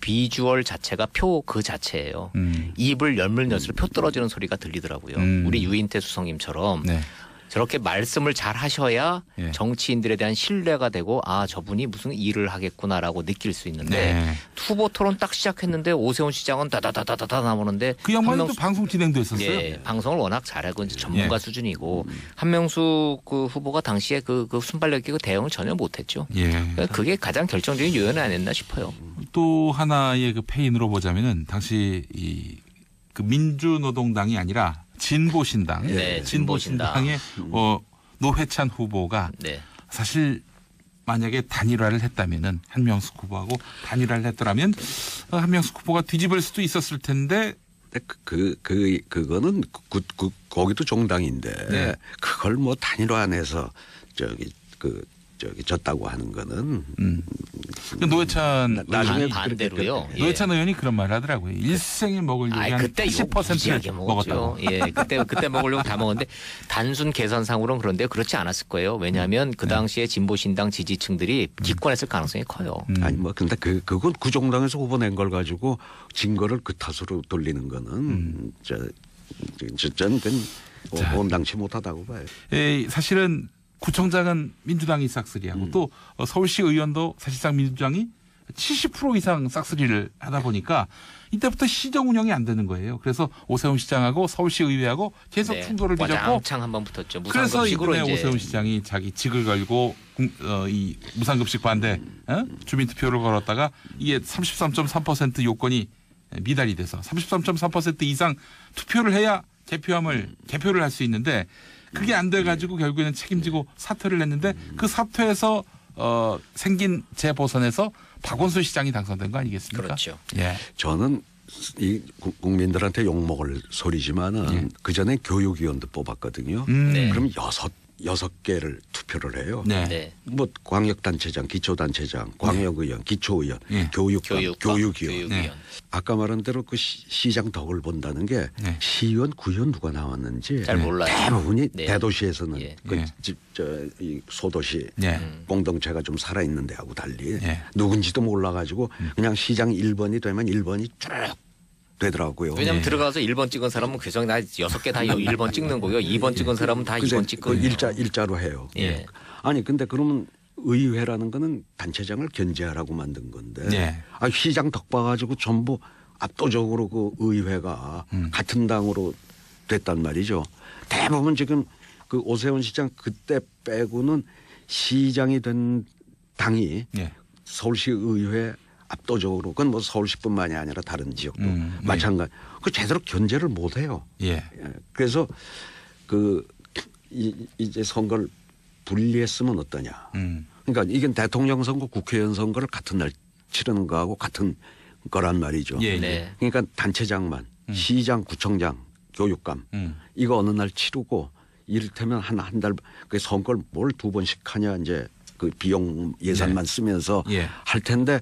Speaker 3: 비주얼 자체가 표 그 자체예요. 입을 열면 열수록 표 떨어지는 소리가 들리더라고요. 우리 유인태 수석님처럼
Speaker 1: 네.
Speaker 3: 저렇게 말씀을 잘 하셔야
Speaker 1: 예.
Speaker 3: 정치인들에 대한 신뢰가 되고 아 저분이 무슨 일을 하겠구나라고 느낄 수 있는데
Speaker 1: 네.
Speaker 3: 후보 토론 딱 시작했는데 오세훈 시장은 다다다다다 나오는데
Speaker 1: 그 양반이 또
Speaker 3: 한명숙-
Speaker 1: 방송 진행도 했었어요.
Speaker 3: 예, 방송을 워낙 잘하고 이제 전문가
Speaker 1: 예.
Speaker 3: 수준이고 한명숙 그 후보가 당시에 그 순발력 있고 대응을 전혀 못했죠.
Speaker 1: 예.
Speaker 3: 그러니까 그게 가장 결정적인 요인은 아니었나 싶어요.
Speaker 1: 또 하나의 그 패인으로 보자면은 당시 그 민주노동당이 아니라 진보신당,
Speaker 3: 네,
Speaker 1: 진보신당의 노회찬 후보가
Speaker 3: 네.
Speaker 1: 사실 만약에 단일화를 했다면은 한명숙 후보하고 단일화를 했더라면 한명숙 후보가 뒤집을 수도 있었을 텐데.
Speaker 2: 그거는 거기도 정당인데
Speaker 1: 네.
Speaker 2: 그걸 뭐 단일화 안에서 졌다고 하는 거는
Speaker 1: 노회찬
Speaker 2: 나중에
Speaker 1: 의원이
Speaker 3: 반대로요. 예.
Speaker 1: 노회찬 의원이 그런 말을 하더라고요. 일생에 먹을 요리 한
Speaker 3: 그때
Speaker 1: 80%를 먹었다고.
Speaker 3: 예, 그때 먹으려고 다 먹었는데 단순 계산상으로는 그런데 그렇지 않았을 거예요. 왜냐하면 그 당시에 진보신당 지지층들이 기권했을 가능성이 커요.
Speaker 2: 아니 뭐 근데 그건 구정당에서 후보 낸 걸 가지고 증거를 그 탓으로 돌리는 거는 저는 온당치 못하다고 봐요.
Speaker 1: 사실은 구청장은 민주당이 싹쓸이하고 또 서울시 의원도 사실상 민주당이 70% 이상 싹쓸이를 하다 보니까 이때부터 시정 운영이 안 되는 거예요. 그래서 오세훈 시장하고 서울시 의회하고 계속 충돌을 빚었고
Speaker 3: 와장창 한번 붙었죠.
Speaker 1: 그래서
Speaker 3: 무상급식으로
Speaker 1: 이번에
Speaker 3: 이제
Speaker 1: 오세훈 시장이 자기 직을 걸고 이 무상급식 반대 주민투표를 걸었다가 이게 33.3% 요건이 미달이 돼서 33.3% 이상 투표를 해야 개표를 할 수 있는데 그게 안 돼가지고 결국에는 책임지고 사퇴를 했는데 그 사퇴에서 생긴 재보선에서 박원순 시장이 당선된 거 아니겠습니까?
Speaker 3: 그렇죠.
Speaker 1: 예.
Speaker 2: 저는 이 국민들한테 욕먹을 소리지만은 그 전에 교육위원도 뽑았거든요.
Speaker 3: 네.
Speaker 2: 그럼 여섯 개를 투표를 해요.
Speaker 3: 네.
Speaker 2: 뭐 광역단체장, 기초단체장, 광역의원, 기초의원,
Speaker 1: 네.
Speaker 2: 교육위원.
Speaker 1: 네.
Speaker 2: 아까 말한 대로 그 시장 덕을 본다는 게
Speaker 1: 네.
Speaker 2: 시의원, 구의원 누가 나왔는지
Speaker 3: 잘 몰라요.
Speaker 2: 대부분이
Speaker 3: 네.
Speaker 2: 대도시에서는
Speaker 3: 예.
Speaker 2: 그
Speaker 1: 네.
Speaker 2: 이 소도시
Speaker 1: 네.
Speaker 2: 공동체가 좀 살아있는 데하고 달리
Speaker 1: 네.
Speaker 2: 누군지도 몰라가지고 그냥 시장 1번이 되면 1번이 쭉 되더라고요.
Speaker 3: 왜냐하면
Speaker 1: 네.
Speaker 3: 들어가서 1번 찍은 사람은 규정 나 6개 다 1번 찍는 거고요. 2번 찍은 사람은 다
Speaker 2: 그래서
Speaker 3: 2번
Speaker 2: 그
Speaker 3: 찍거든요.
Speaker 2: 일자로 해요.
Speaker 3: 예.
Speaker 2: 아니 근데 그러면 의회라는 거는 단체장을 견제하라고 만든 건데
Speaker 1: 네.
Speaker 2: 시장 덕 봐가지고 전부 압도적으로 그 의회가 같은 당으로 됐단 말이죠. 대부분 지금 그 오세훈 시장 그때 빼고는 시장이 된 당이
Speaker 1: 예.
Speaker 2: 서울시 의회 압도적으로 그건 뭐 서울시뿐만이 아니라 다른 지역도 마찬가지. 그 제대로 견제를 못 해요.
Speaker 1: 예.
Speaker 2: 예. 그래서 이제 선거를 분리했으면 어떠냐. 그러니까 이건 대통령 선거, 국회의원 선거를 같은 날 치르는 거하고 같은 거란 말이죠.
Speaker 1: 예.
Speaker 3: 네.
Speaker 2: 그러니까 단체장만 시장, 구청장, 교육감 이거 어느 날 치르고 이를테면 한 달 그 선거를 뭘 2번씩 하냐 이제 그 비용 예산만
Speaker 1: 네.
Speaker 2: 쓰면서
Speaker 1: 예.
Speaker 2: 할 텐데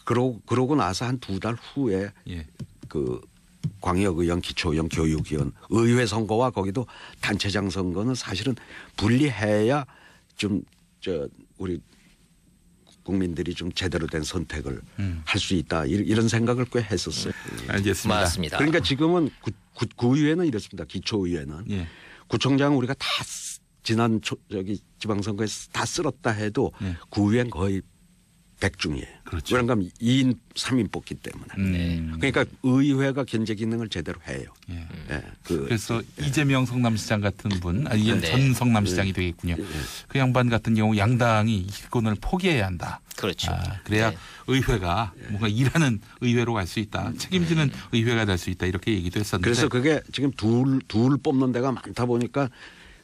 Speaker 2: 그러고 나서 한 2달 후에
Speaker 1: 예.
Speaker 2: 그 광역의원, 기초의원, 교육위원, 의회 선거와 거기도 단체장 선거는 사실은 분리해야 좀 우리 국민들이 좀 제대로 된 선택을 할 수 있다 이런 생각을 꽤 했었어요.
Speaker 1: 알겠습니다.
Speaker 3: 맞습니다.
Speaker 2: 그러니까 지금은 구의회는 이렇습니다. 기초의회는
Speaker 1: 예.
Speaker 2: 구청장 우리가 다 지난 지방선거에서 다 쓸었다 해도
Speaker 1: 예.
Speaker 2: 구의회는 거의 100중이에요.
Speaker 1: 그렇죠.
Speaker 2: 그런가 하면 2인 3인 뽑기 때문에. 그러니까 의회가 견제 기능을 제대로 해요.
Speaker 1: 예.
Speaker 2: 예.
Speaker 1: 그래서 이재명 성남시장 같은 분, 아니
Speaker 3: 네.
Speaker 1: 전 성남시장이 되겠군요. 그 양반 같은 경우 양당이 이권을 포기해야 한다.
Speaker 3: 그렇죠.
Speaker 1: 그래야
Speaker 3: 네.
Speaker 1: 의회가 뭔가 일하는 의회로 갈 수 있다. 책임지는 의회가 될 수 있다. 이렇게 얘기도 했었는데.
Speaker 2: 그래서 그게 지금 둘 뽑는 데가 많다 보니까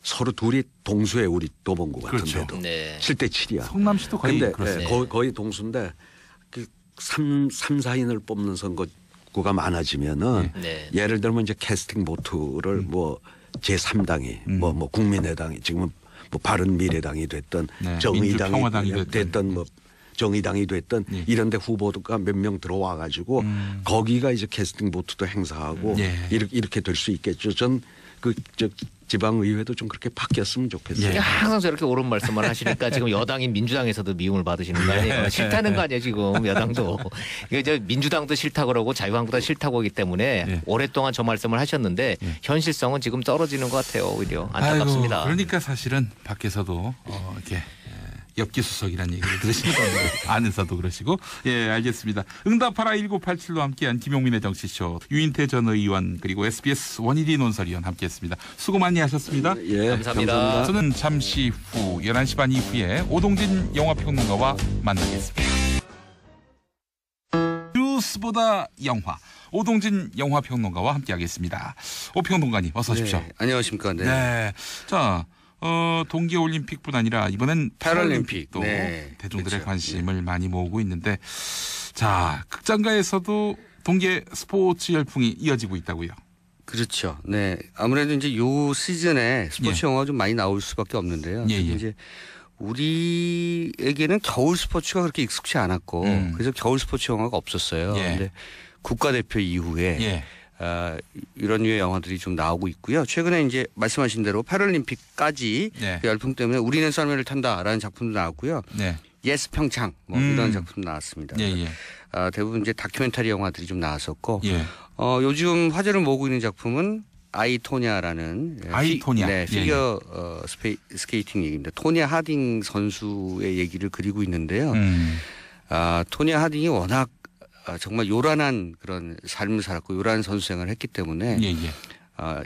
Speaker 2: 서로 둘이 동수에 우리 도봉구
Speaker 1: 그렇죠.
Speaker 2: 같은데도
Speaker 3: 네.
Speaker 2: 7대 7이야.
Speaker 1: 성남시도 거의
Speaker 2: 근데
Speaker 1: 그렇습니다.
Speaker 2: 거의 동수인데 그 3, 4인을 뽑는 선거구가 많아지면은
Speaker 3: 네.
Speaker 2: 예를 들면 이제 캐스팅 보트를 뭐 제3당이 뭐 국민의당이 지금은 뭐 바른미래당이 됐든
Speaker 1: 네.
Speaker 2: 정의당이
Speaker 1: 민주평화당이
Speaker 2: 됐든 뭐 정의당이 됐든
Speaker 1: 예.
Speaker 2: 이런데 후보가 몇 명 들어와 가지고 거기가 이제 캐스팅 보트도 행사하고
Speaker 1: 예.
Speaker 2: 이렇게 될 수 있겠죠. 전 그 지방의회도 좀 그렇게 바뀌었으면 좋겠어요.
Speaker 1: 예.
Speaker 3: 항상 저렇게 옳은 말씀을 하시니까 지금 여당인 민주당에서도 미움을 받으시는 거 아니에요? 싫다는 거 아니에요 지금 여당도. 이제 민주당도 싫다 그러고 자유한국도 싫다고 하기 때문에
Speaker 1: 예.
Speaker 3: 오랫동안 저 말씀을 하셨는데 현실성은 지금 떨어지는 것 같아요 오히려. 안타깝습니다.
Speaker 1: 아이고, 그러니까 사실은 밖에서도 이렇게 엽기수석이라는 얘기를 들으시는 겁니다. 안에서도 그러시고. 예, 알겠습니다. 응답하라 1987로 함께한 김용민의 정치쇼. 유인태 전 의원 그리고 SBS 원희디 논설위원 함께했습니다. 수고 많이 하셨습니다.
Speaker 2: 예,
Speaker 3: 감사합니다.
Speaker 1: 저는 잠시 후 11시 반 이후에 오동진 영화평론가와 만나겠습니다. 뉴스보다 영화. 오동진 영화평론가와 함께하겠습니다. 오 평론가님 어서 오십시오.
Speaker 4: 네, 안녕하십니까. 네.
Speaker 1: 네. 자, 동계올림픽뿐 아니라 이번엔 패럴림픽도
Speaker 4: 네,
Speaker 1: 대중들의
Speaker 4: 그렇죠.
Speaker 1: 관심을 많이 모으고 있는데, 자, 극장가에서도 동계 스포츠 열풍이 이어지고 있다고요.
Speaker 4: 그렇죠. 네. 아무래도 이제 요 시즌에 스포츠
Speaker 1: 예.
Speaker 4: 영화가 좀 많이 나올 수밖에 없는데요.
Speaker 1: 예, 예.
Speaker 4: 이제 우리에게는 겨울 스포츠가 그렇게 익숙치 않았고 그래서 겨울 스포츠 영화가 없었어요.
Speaker 1: 예.
Speaker 4: 근데 국가대표 이후에
Speaker 1: 예.
Speaker 4: 이런 류의 영화들이 좀 나오고 있고요. 최근에 이제 말씀하신 대로 패럴림픽까지
Speaker 1: 네.
Speaker 4: 그 열풍 때문에 우리는 썰매를 탄다라는 작품도 나왔고요.
Speaker 1: 네.
Speaker 4: 예스 평창 뭐 이런 작품도 나왔습니다.
Speaker 1: 예, 예.
Speaker 4: 대부분 이제 다큐멘터리 영화들이 좀 나왔었고
Speaker 1: 예.
Speaker 4: 요즘 화제를 모으고 있는 작품은 아이토냐라는
Speaker 1: 아이토냐.
Speaker 4: 네,
Speaker 1: 예,
Speaker 4: 피겨 스케이팅 얘기입니다. 토니아 하딩 선수의 얘기를 그리고 있는데요. 토니아 하딩이 워낙 정말 요란한 그런 삶을 살았고 요란한 선수 생활을 했기 때문에
Speaker 1: 예, 예.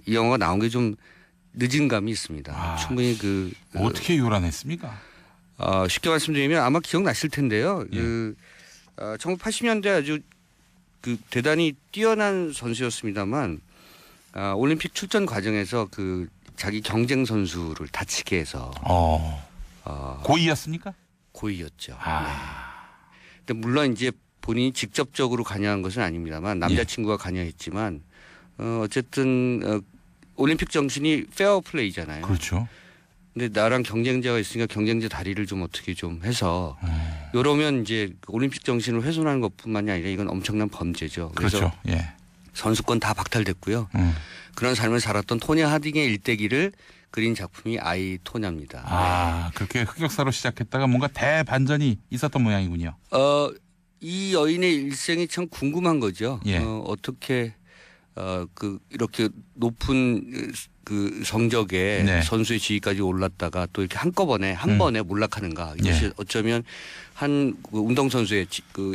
Speaker 4: 이 영화가 나온 게 좀 늦은 감이 있습니다.
Speaker 1: 아,
Speaker 4: 충분히
Speaker 1: 어떻게 요란했습니까?
Speaker 4: 쉽게 말씀드리면 아마 기억나실 텐데요.
Speaker 1: 예.
Speaker 4: 1980년대 아주 대단히 뛰어난 선수였습니다만 올림픽 출전 과정에서 자기 경쟁 선수를 다치게 해서
Speaker 1: 고의였습니까?
Speaker 4: 고의였죠.
Speaker 1: 아.
Speaker 4: 근데 물론 이제 본인이 직접적으로 관여한 것은 아닙니다만 남자친구가 관여했지만 어쨌든 올림픽 정신이 페어 플레이잖아요.
Speaker 1: 그렇죠.
Speaker 4: 근데 나랑 경쟁자가 있으니까 경쟁자 다리를 좀 어떻게 좀 해서 이러면 이제 올림픽 정신을 훼손하는 것뿐만이 아니라 이건 엄청난 범죄죠. 그래서
Speaker 1: 그렇죠. 예.
Speaker 4: 선수권 다 박탈됐고요. 그런 삶을 살았던 토니 하딩의 일대기를 그린 작품이 아이토냐입니다.
Speaker 1: 아, 그렇게 흑역사로 시작했다가 뭔가 대반전이 있었던 모양이군요.
Speaker 4: 이 여인의 일생이 참 궁금한 거죠.
Speaker 1: 예.
Speaker 4: 어떻게 이렇게 높은 성적에
Speaker 1: 네.
Speaker 4: 선수의 지위까지 올랐다가 또 이렇게 한꺼번에 한 번에 몰락하는가. 이것이
Speaker 1: 예.
Speaker 4: 어쩌면 한 운동선수의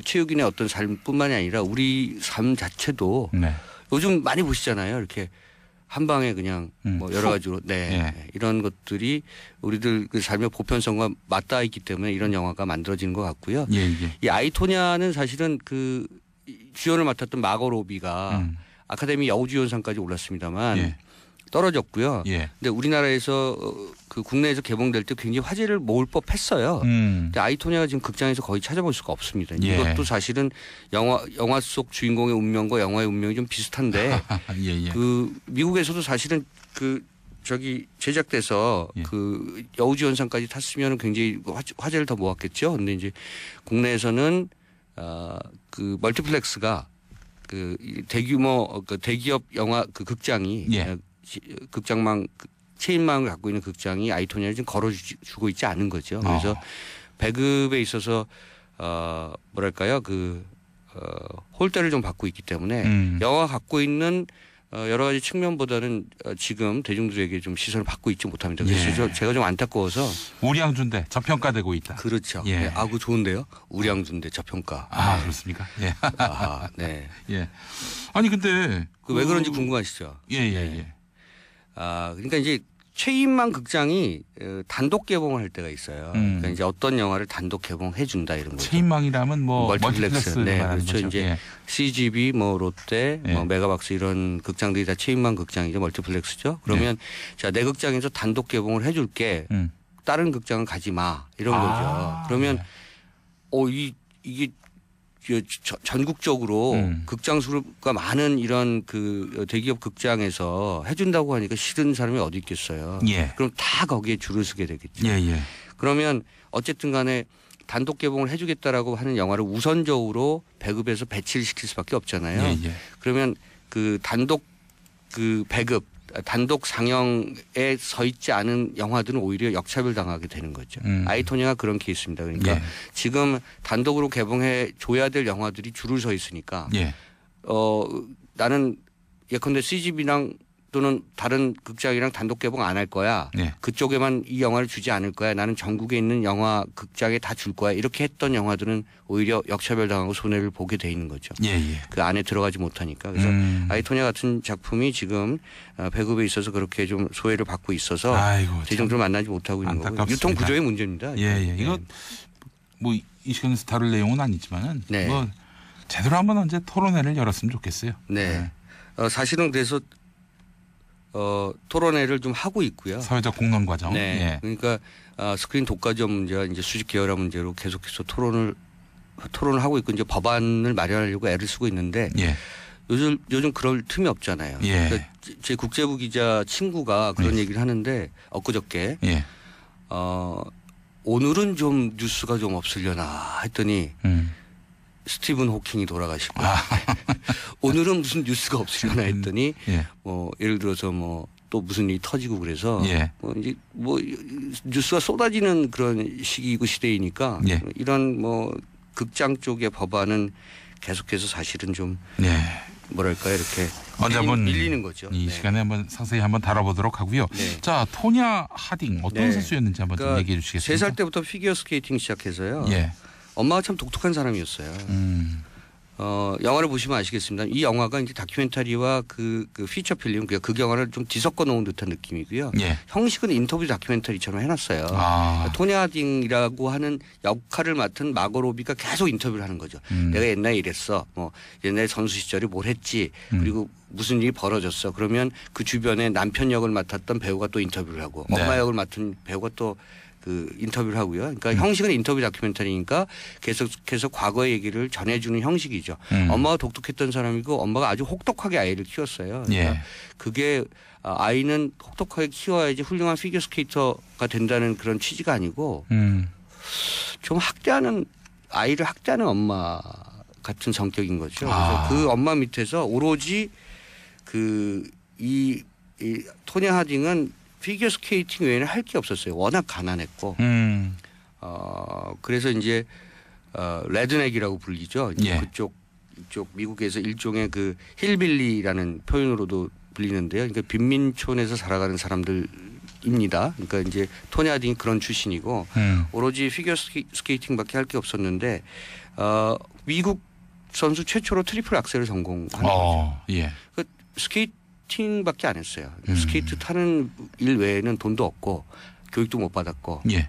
Speaker 4: 체육인의 어떤 삶뿐만이 아니라 우리 삶 자체도
Speaker 1: 네.
Speaker 4: 요즘 많이 보시잖아요. 이렇게 한 방에 그냥 뭐 여러 가지로
Speaker 1: 예.
Speaker 4: 이런 것들이 우리들 삶의 보편성과 맞닿아 있기 때문에 이런 영화가 만들어지는 것 같고요.
Speaker 1: 예, 예.
Speaker 4: 이 아이토냐는 사실은 주연을 맡았던 마거 로비가 아카데미 여우주연상까지 올랐습니다만
Speaker 1: 예.
Speaker 4: 떨어졌고요.
Speaker 1: 예.
Speaker 4: 근데 우리나라에서 국내에서 개봉될 때 굉장히 화제를 모을 법했어요. 근데 아이토냐가 지금 극장에서 거의 찾아볼 수가 없습니다.
Speaker 1: 예.
Speaker 4: 이것도 사실은 영화 속 주인공의 운명과 영화의 운명이 좀 비슷한데
Speaker 1: 예, 예.
Speaker 4: 미국에서도 사실은 제작돼서
Speaker 1: 예.
Speaker 4: 여우주연상까지 탔으면 굉장히 화제를 더 모았겠죠. 근데 이제 국내에서는 멀티플렉스가 대규모 대기업 영화 극장이
Speaker 1: 예.
Speaker 4: 극장망 체인망을 갖고 있는 극장이 아이토냐를 지금 걸어주고 있지 않은 거죠. 그래서 배급에 있어서 뭐랄까요 홀대를 좀 받고 있기 때문에 영화가 갖고 있는 여러 가지 측면보다는 지금 대중들에게 좀 시선을 받고 있지 못합니다. 그래서
Speaker 1: 예.
Speaker 4: 제가 좀 안타까워서
Speaker 1: 우량주인데 저평가되고 있다.
Speaker 4: 그렇죠.
Speaker 1: 예.
Speaker 4: 네. 그거 좋은데요. 우량주인데 저평가.
Speaker 1: 아, 그렇습니까? 예.
Speaker 4: 네.
Speaker 1: 예. 아니 근데
Speaker 4: 왜 그런지 궁금하시죠?
Speaker 1: 예, 예, 예.
Speaker 4: 그러니까 이제 최인만 극장이 단독 개봉을 할 때가 있어요. 그러니까 이제 어떤 영화를 단독 개봉해 준다 이런 거죠.
Speaker 1: 체인망이라면 뭐 멀티플렉스
Speaker 4: 네,
Speaker 1: 말하는
Speaker 4: 그렇죠.
Speaker 1: 거죠.
Speaker 4: 이제
Speaker 1: 예.
Speaker 4: CGV, 롯데,
Speaker 1: 예.
Speaker 4: 메가박스 이런 극장들이 다 체인만 극장이죠, 멀티플렉스죠. 그러면 자, 내 극장에서 단독 개봉을 해줄게. 다른 극장은 가지 마 이런 거죠. 그러면 이게 전국적으로 극장 수가 많은 이런 대기업 극장에서 해준다고 하니까 싫은 사람이 어디 있겠어요.
Speaker 1: 예.
Speaker 4: 그럼 다 거기에 줄을 서게 되겠죠.
Speaker 1: 예, 예.
Speaker 4: 그러면 어쨌든 간에 단독 개봉을 해주겠다라고 하는 영화를 우선적으로 배급해서 배치를 시킬 수밖에 없잖아요.
Speaker 1: 예, 예.
Speaker 4: 그러면 단독 배급 단독 상영에 서 있지 않은 영화들은 오히려 역차별 당하게 되는 거죠. 아이토니아가 그런 케이스입니다. 그러니까
Speaker 1: 예.
Speaker 4: 지금 단독으로 개봉해 줘야 될 영화들이 줄을 서 있으니까
Speaker 1: 예.
Speaker 4: 나는 예컨대 CGV랑 또는 다른 극장이랑 단독 개봉 안 할 거야.
Speaker 1: 예.
Speaker 4: 그쪽에만 이 영화를 주지 않을 거야. 나는 전국에 있는 영화 극장에 다 줄 거야. 이렇게 했던 영화들은 오히려 역차별 당하고 손해를 보게 돼 있는 거죠.
Speaker 1: 예, 예.
Speaker 4: 그 안에 들어가지 못하니까. 그래서 아이토냐 같은 작품이 지금 배급에 있어서 그렇게 좀 소외를 받고 있어서
Speaker 1: 아이고,
Speaker 4: 대중들을 만나지 못하고 있는 거고
Speaker 1: 안타깝습니다.
Speaker 4: 유통 구조의 문제입니다.
Speaker 1: 예, 예.
Speaker 4: 네.
Speaker 1: 이거 뭐 이 시간에서 다룰 내용은 아니지만은
Speaker 4: 네.
Speaker 1: 뭐 제대로 한번 언제 토론회를 열었으면 좋겠어요.
Speaker 4: 네. 사실은 그래서 토론회를 좀 하고 있고요.
Speaker 1: 사회적 공론 과정.
Speaker 4: 네.
Speaker 1: 예.
Speaker 4: 그러니까 스크린 독과점 문제와 이제 수직 계열화 문제로 계속해서 토론을 하고 있고 이제 법안을 마련하려고 애를 쓰고 있는데
Speaker 1: 예.
Speaker 4: 요즘 그럴 틈이 없잖아요.
Speaker 1: 예.
Speaker 4: 그러니까 제 국제부 기자 친구가 그런 얘기를 하는데 엊그저께
Speaker 1: 예.
Speaker 4: 오늘은 좀 뉴스가 좀 없으려나 했더니 스티븐 호킹이 돌아가시고 오늘은 무슨 뉴스가 없으려나 했더니
Speaker 1: 예.
Speaker 4: 뭐 예를 들어서 뭐 또 무슨 일이 터지고 그래서
Speaker 1: 예.
Speaker 4: 뭐 이제 뭐 뉴스가 쏟아지는 그런 시기이고 시대이니까
Speaker 1: 예.
Speaker 4: 이런 뭐 극장 쪽의 법안은 계속해서 사실은 좀
Speaker 1: 네.
Speaker 4: 뭐랄까요 이렇게
Speaker 1: 언제 한번
Speaker 4: 밀리는 거죠.
Speaker 1: 이
Speaker 4: 네.
Speaker 1: 시간에 한번 상세히 한번 다뤄보도록 하고요.
Speaker 4: 네.
Speaker 1: 자, 토냐 하딩 어떤
Speaker 4: 네.
Speaker 1: 선수였는지 한번 좀
Speaker 4: 그러니까
Speaker 1: 얘기해 주시겠습니까?
Speaker 4: 3살 때부터 피겨 스케이팅 시작해서요.
Speaker 1: 예.
Speaker 4: 엄마가 참 독특한 사람이었어요. 영화를 보시면 아시겠습니다. 이 영화가 이제 다큐멘터리와 그 피처 필름, 그 영화를 좀 뒤섞어 놓은 듯한 느낌이고요.
Speaker 1: 예.
Speaker 4: 형식은 인터뷰 다큐멘터리처럼 해놨어요.
Speaker 1: 아.
Speaker 4: 토니 하딩이라고 하는 역할을 맡은 마고 로비가 계속 인터뷰를 하는 거죠. 내가 옛날에 이랬어. 뭐 옛날 선수 시절에 뭘 했지. 그리고 무슨 일이 벌어졌어. 그러면 그 주변에 남편 역을 맡았던 배우가 또 인터뷰를 하고
Speaker 1: 네.
Speaker 4: 엄마 역을 맡은 배우가 또 그 인터뷰를 하고요. 그러니까 형식은 인터뷰 다큐멘터리니까 계속해서 과거의 얘기를 전해주는 형식이죠. 엄마가 독특했던 사람이고 엄마가 아주 혹독하게 아이를 키웠어요. 그러니까
Speaker 1: 예.
Speaker 4: 그게 아이는 혹독하게 키워야지 훌륭한 피겨스케이터가 된다는 그런 취지가 아니고 좀 아이를 학대하는 엄마 같은 성격인 거죠. 그래서 그 엄마 밑에서 오로지 이 토니 하딩은 피겨 스케이팅 외에는 할 게 없었어요. 워낙 가난했고. 그래서 이제 레드넥이라고 불리죠. 이제
Speaker 1: 예.
Speaker 4: 이쪽 미국에서 일종의 그 힐빌리라는 표현으로도 불리는데요. 그러니까 빈민촌에서 살아가는 사람들입니다. 그러니까 이제 토니 하딩이 그런 출신이고 오로지 피겨 스케이팅밖에 할 게 없었는데 미국 선수 최초로 트리플 악셀을 성공한 거죠.
Speaker 1: 예.
Speaker 4: 그 스케이팅밖에 안 했어요. 스케이트 타는 일 외에는 돈도 없고 교육도 못 받았고
Speaker 1: 예.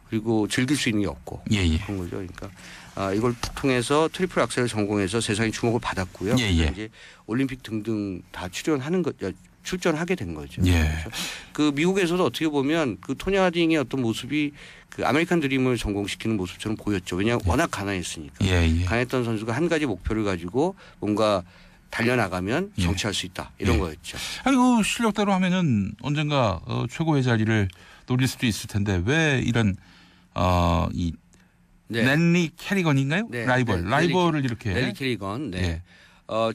Speaker 4: 그리고 즐길 수 있는 게 없고
Speaker 1: 예.
Speaker 4: 그런 거죠. 그러니까 이걸 통해서 트리플 악셀을 성공해서 세상의 주목을 받았고요.
Speaker 1: 예.
Speaker 4: 이제 올림픽 등등 다 출전하게 된 거죠.
Speaker 1: 예.
Speaker 4: 그래서 그 미국에서도 어떻게 보면 그 토니 하딩의 어떤 모습이 그 아메리칸 드림을 성공시키는 모습처럼 보였죠. 왜냐하면 워낙 가난했으니까.
Speaker 1: 예.
Speaker 4: 가난했던 선수가 한 가지 목표를 가지고 뭔가 달려나가면
Speaker 1: 예.
Speaker 4: 성취할 수 있다. 이런
Speaker 1: 예.
Speaker 4: 거였죠.
Speaker 1: 아니 그 실력대로 하면은 언젠가 최고의 자리를 노릴 수도 있을 텐데 왜 이런 이 랜리 캐리건인가요?
Speaker 4: 네.
Speaker 1: 라이벌을 이렇게
Speaker 4: 랜리 캐리건. 네.
Speaker 1: 예.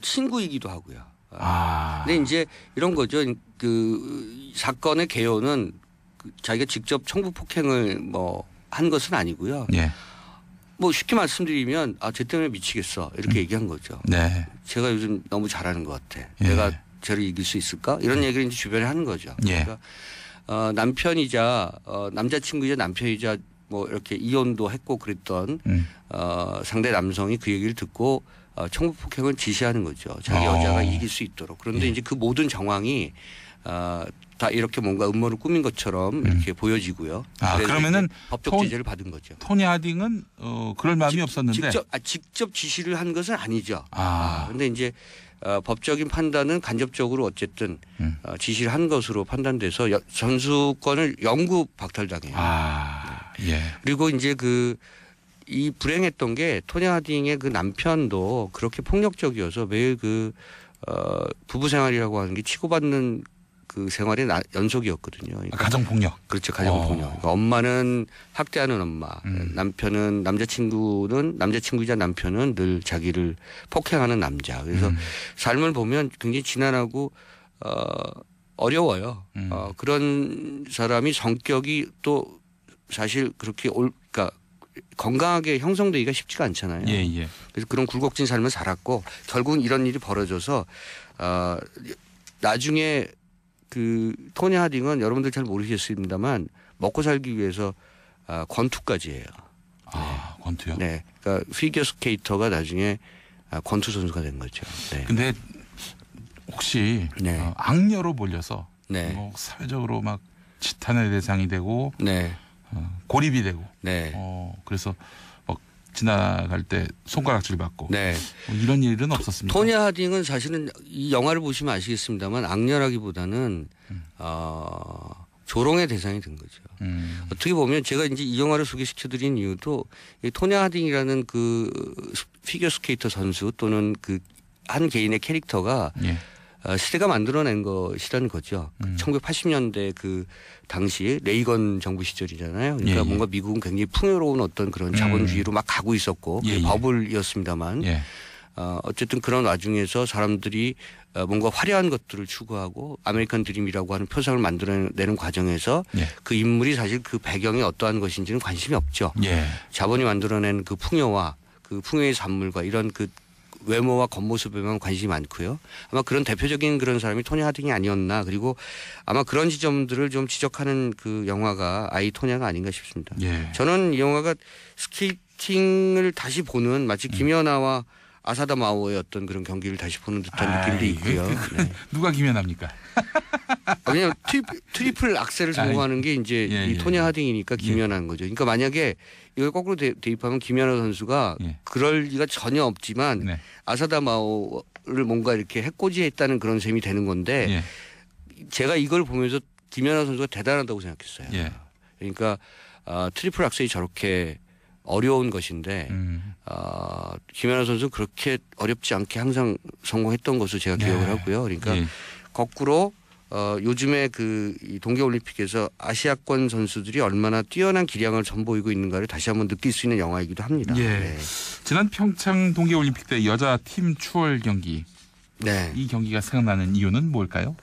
Speaker 4: 친구이기도 하고요.
Speaker 1: 아.
Speaker 4: 근데 이제 이런 거죠. 그 사건의 개요는 자기가 직접 청부 폭행을 뭐 한 것은 아니고요.
Speaker 1: 예.
Speaker 4: 뭐 쉽게 말씀드리면 쟤 때문에 미치겠어 이렇게 얘기한 거죠.
Speaker 1: 네.
Speaker 4: 제가 요즘 너무 잘하는 것 같아.
Speaker 1: 예.
Speaker 4: 내가 쟤를 이길 수 있을까? 이런 얘기를 이제 주변에 하는 거죠.
Speaker 1: 예.
Speaker 4: 그러니까 남편이자 남자친구이자 남편이자 뭐 이렇게 이혼도 했고 그랬던 상대 남성이 그 얘기를 듣고 청부 폭행을 지시하는 거죠. 자기 여자가 이길 수 있도록. 그런데
Speaker 1: 예.
Speaker 4: 이제 그 모든 정황이 다 이렇게 뭔가 음모를 꾸민 것처럼 이렇게 보여지고요. 그래서
Speaker 1: 그러면은
Speaker 4: 이제 법적 제재를 받은 거죠.
Speaker 1: 토니 하딩은 그럴 마음이 없었는데
Speaker 4: 직접 지시를 한 것은 아니죠.
Speaker 1: 아.
Speaker 4: 그런데 이제 법적인 판단은 간접적으로 어쨌든 지시를 한 것으로 판단돼서 선수권을 영구 박탈당해요.
Speaker 1: 예.
Speaker 4: 그리고 이제 이 불행했던 게 토니 하딩의 그 남편도 그렇게 폭력적이어서 매일 부부 생활이라고 하는 게 치고받는 그 생활의 연속이었거든요. 그러니까
Speaker 1: 가정 폭력.
Speaker 4: 그렇죠. 가정 폭력. 그러니까 엄마는 학대하는 엄마, 남자친구이자 남편은 늘 자기를 폭행하는 남자. 그래서 삶을 보면 굉장히 지난하고 어려워요. 그런 사람이 성격이 또 사실 그렇게 그러니까 건강하게 형성되기가 쉽지가 않잖아요.
Speaker 1: 예.
Speaker 4: 그래서 그런 굴곡진 삶을 살았고 결국은 이런 일이 벌어져서 나중에 토니 하딩은 여러분들 잘 모르시겠습니다만 먹고 살기 위해서 권투까지 해요.
Speaker 1: 권투요?
Speaker 4: 네. 그러니까 피겨 스케이터가 나중에 권투 선수가 된 거죠. 네.
Speaker 1: 근데 혹시
Speaker 4: 네.
Speaker 1: 악녀로 몰려서
Speaker 4: 네.
Speaker 1: 뭐 사회적으로 막 지탄의 대상이 되고
Speaker 4: 네.
Speaker 1: 고립이 되고
Speaker 4: 네.
Speaker 1: 그래서 막 지나갈 때 손가락질 받고
Speaker 4: 네.
Speaker 1: 뭐 이런 일은 없었습니까?
Speaker 4: 토니 하딩은 사실은 이 영화를 보시면 아시겠습니다만 악녀라기보다는 조롱의 대상이 된 거죠. 어떻게 보면 제가 이제 이 영화를 소개시켜드린 이유도 이 토니 하딩이라는 그 피겨 스케이터 선수 또는 그 한 개인의 캐릭터가
Speaker 1: 예.
Speaker 4: 시대가 만들어낸 것이라는 거죠. 1980년대 그 당시 레이건 정부 시절이잖아요. 그러니까
Speaker 1: 예, 예.
Speaker 4: 뭔가 미국은 굉장히 풍요로운 어떤 그런 자본주의로 막 가고 있었고
Speaker 1: 예, 예.
Speaker 4: 버블이었습니다만
Speaker 1: 예.
Speaker 4: 어쨌든 그런 와중에서 사람들이 뭔가 화려한 것들을 추구하고 아메리칸 드림이라고 하는 표상을 만들어내는 과정에서
Speaker 1: 예.
Speaker 4: 그 인물이 사실 그 배경이 어떠한 것인지는 관심이 없죠.
Speaker 1: 예.
Speaker 4: 자본이 만들어낸 그 풍요와 그 풍요의 산물과 이런 그 외모와 겉모습에만 관심이 많고요. 아마 그런 대표적인 그런 사람이 토니 하딩이 아니었나. 그리고 아마 그런 지점들을 좀 지적하는 그 영화가 아이 토냐가 아닌가 싶습니다.
Speaker 1: 예.
Speaker 4: 저는 이 영화가 스케이팅을 다시 보는 마치 김연아와 아사다 마오의 어떤 그런 경기를 다시 보는 듯한 느낌도 있고요. 네.
Speaker 1: 누가 김연아입니까?
Speaker 4: 왜냐하면 트리플 악셀을 성공하는 게 이제
Speaker 1: 예,
Speaker 4: 이
Speaker 1: 예,
Speaker 4: 토니
Speaker 1: 예.
Speaker 4: 하딩이니까 김연아인 거죠. 그러니까 만약에 이걸 거꾸로 대입하면 김연아 선수가
Speaker 1: 예.
Speaker 4: 그럴 리가 전혀 없지만
Speaker 1: 네.
Speaker 4: 아사다 마오를 뭔가 이렇게 해코지했다는 그런 셈이 되는 건데
Speaker 1: 예.
Speaker 4: 제가 이걸 보면서 김연아 선수가 대단하다고 생각했어요.
Speaker 1: 예.
Speaker 4: 그러니까 트리플 악셀이 저렇게 어려운 것인데 김연아 선수는 그렇게 어렵지 않게 항상 성공했던 것으로 제가 기억을
Speaker 1: 네.
Speaker 4: 하고요. 그러니까
Speaker 1: 예.
Speaker 4: 거꾸로 요즘에 그 동계올림픽에서 아시아권 선수들이 얼마나 뛰어난 기량을 선보이고 있는가를 다시 한번 느낄 수 있는 영화이기도 합니다.
Speaker 1: 예.
Speaker 4: 네.
Speaker 1: 지난 평창 동계올림픽 때 여자 팀 추월 경기
Speaker 4: 네.
Speaker 1: 이 경기가 생각나는 이유는 뭘까요?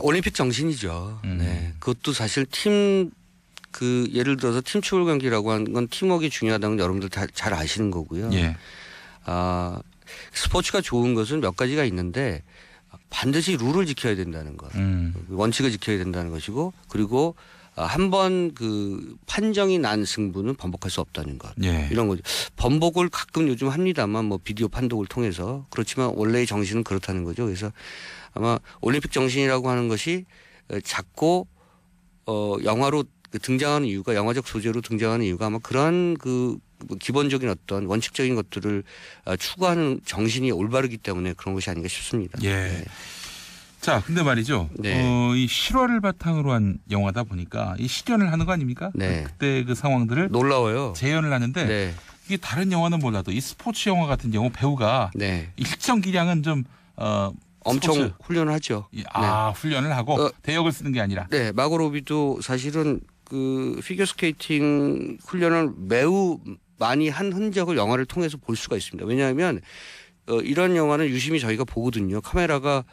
Speaker 4: 올림픽 정신이죠.
Speaker 1: 음.
Speaker 4: 네. 그것도 사실 예를 들어서 팀 추월 경기라고 하는 건 팀워크가 중요하다는 건 여러분들 다 잘 아시는 거고요.
Speaker 1: 예.
Speaker 4: 스포츠가 좋은 것은 몇 가지가 있는데 반드시 룰을 지켜야 된다는 것. 원칙을 지켜야 된다는 것이고 그리고 한 번 그 판정이 난 승부는 번복할 수 없다는 것.
Speaker 1: 예.
Speaker 4: 이런 거죠. 번복을 가끔 요즘 합니다만 뭐 비디오 판독을 통해서 그렇지만 원래의 정신은 그렇다는 거죠. 그래서 아마 올림픽 정신이라고 하는 것이 작고 영화로 등장하는 이유가 영화적 소재로 등장하는 이유가 아마 그런 그 기본적인 어떤 원칙적인 것들을 추구하는 정신이 올바르기 때문에 그런 것이 아닌가 싶습니다.
Speaker 1: 예.
Speaker 4: 네.
Speaker 1: 자, 근데 말이죠.
Speaker 4: 네.
Speaker 1: 이 실화를 바탕으로 한 영화다 보니까 이 실현을 하는 거 아닙니까?
Speaker 4: 네.
Speaker 1: 그때 그 상황들을
Speaker 4: 놀라워요.
Speaker 1: 재현을 하는데
Speaker 4: 네.
Speaker 1: 이게 다른 영화는 몰라도 이 스포츠 영화 같은 경우 배우가
Speaker 4: 네.
Speaker 1: 일정 기량은 좀
Speaker 4: 엄청
Speaker 1: 스포츠,
Speaker 4: 훈련을 하죠.
Speaker 1: 훈련을 하고 대역을 쓰는 게 아니라.
Speaker 4: 네. 마고 로비도 사실은 그 피겨스케이팅 훈련을 매우 많이 한 흔적을 영화를 통해서 볼 수가 있습니다. 왜냐하면 이런 영화는 유심히 저희가 보거든요. 카메라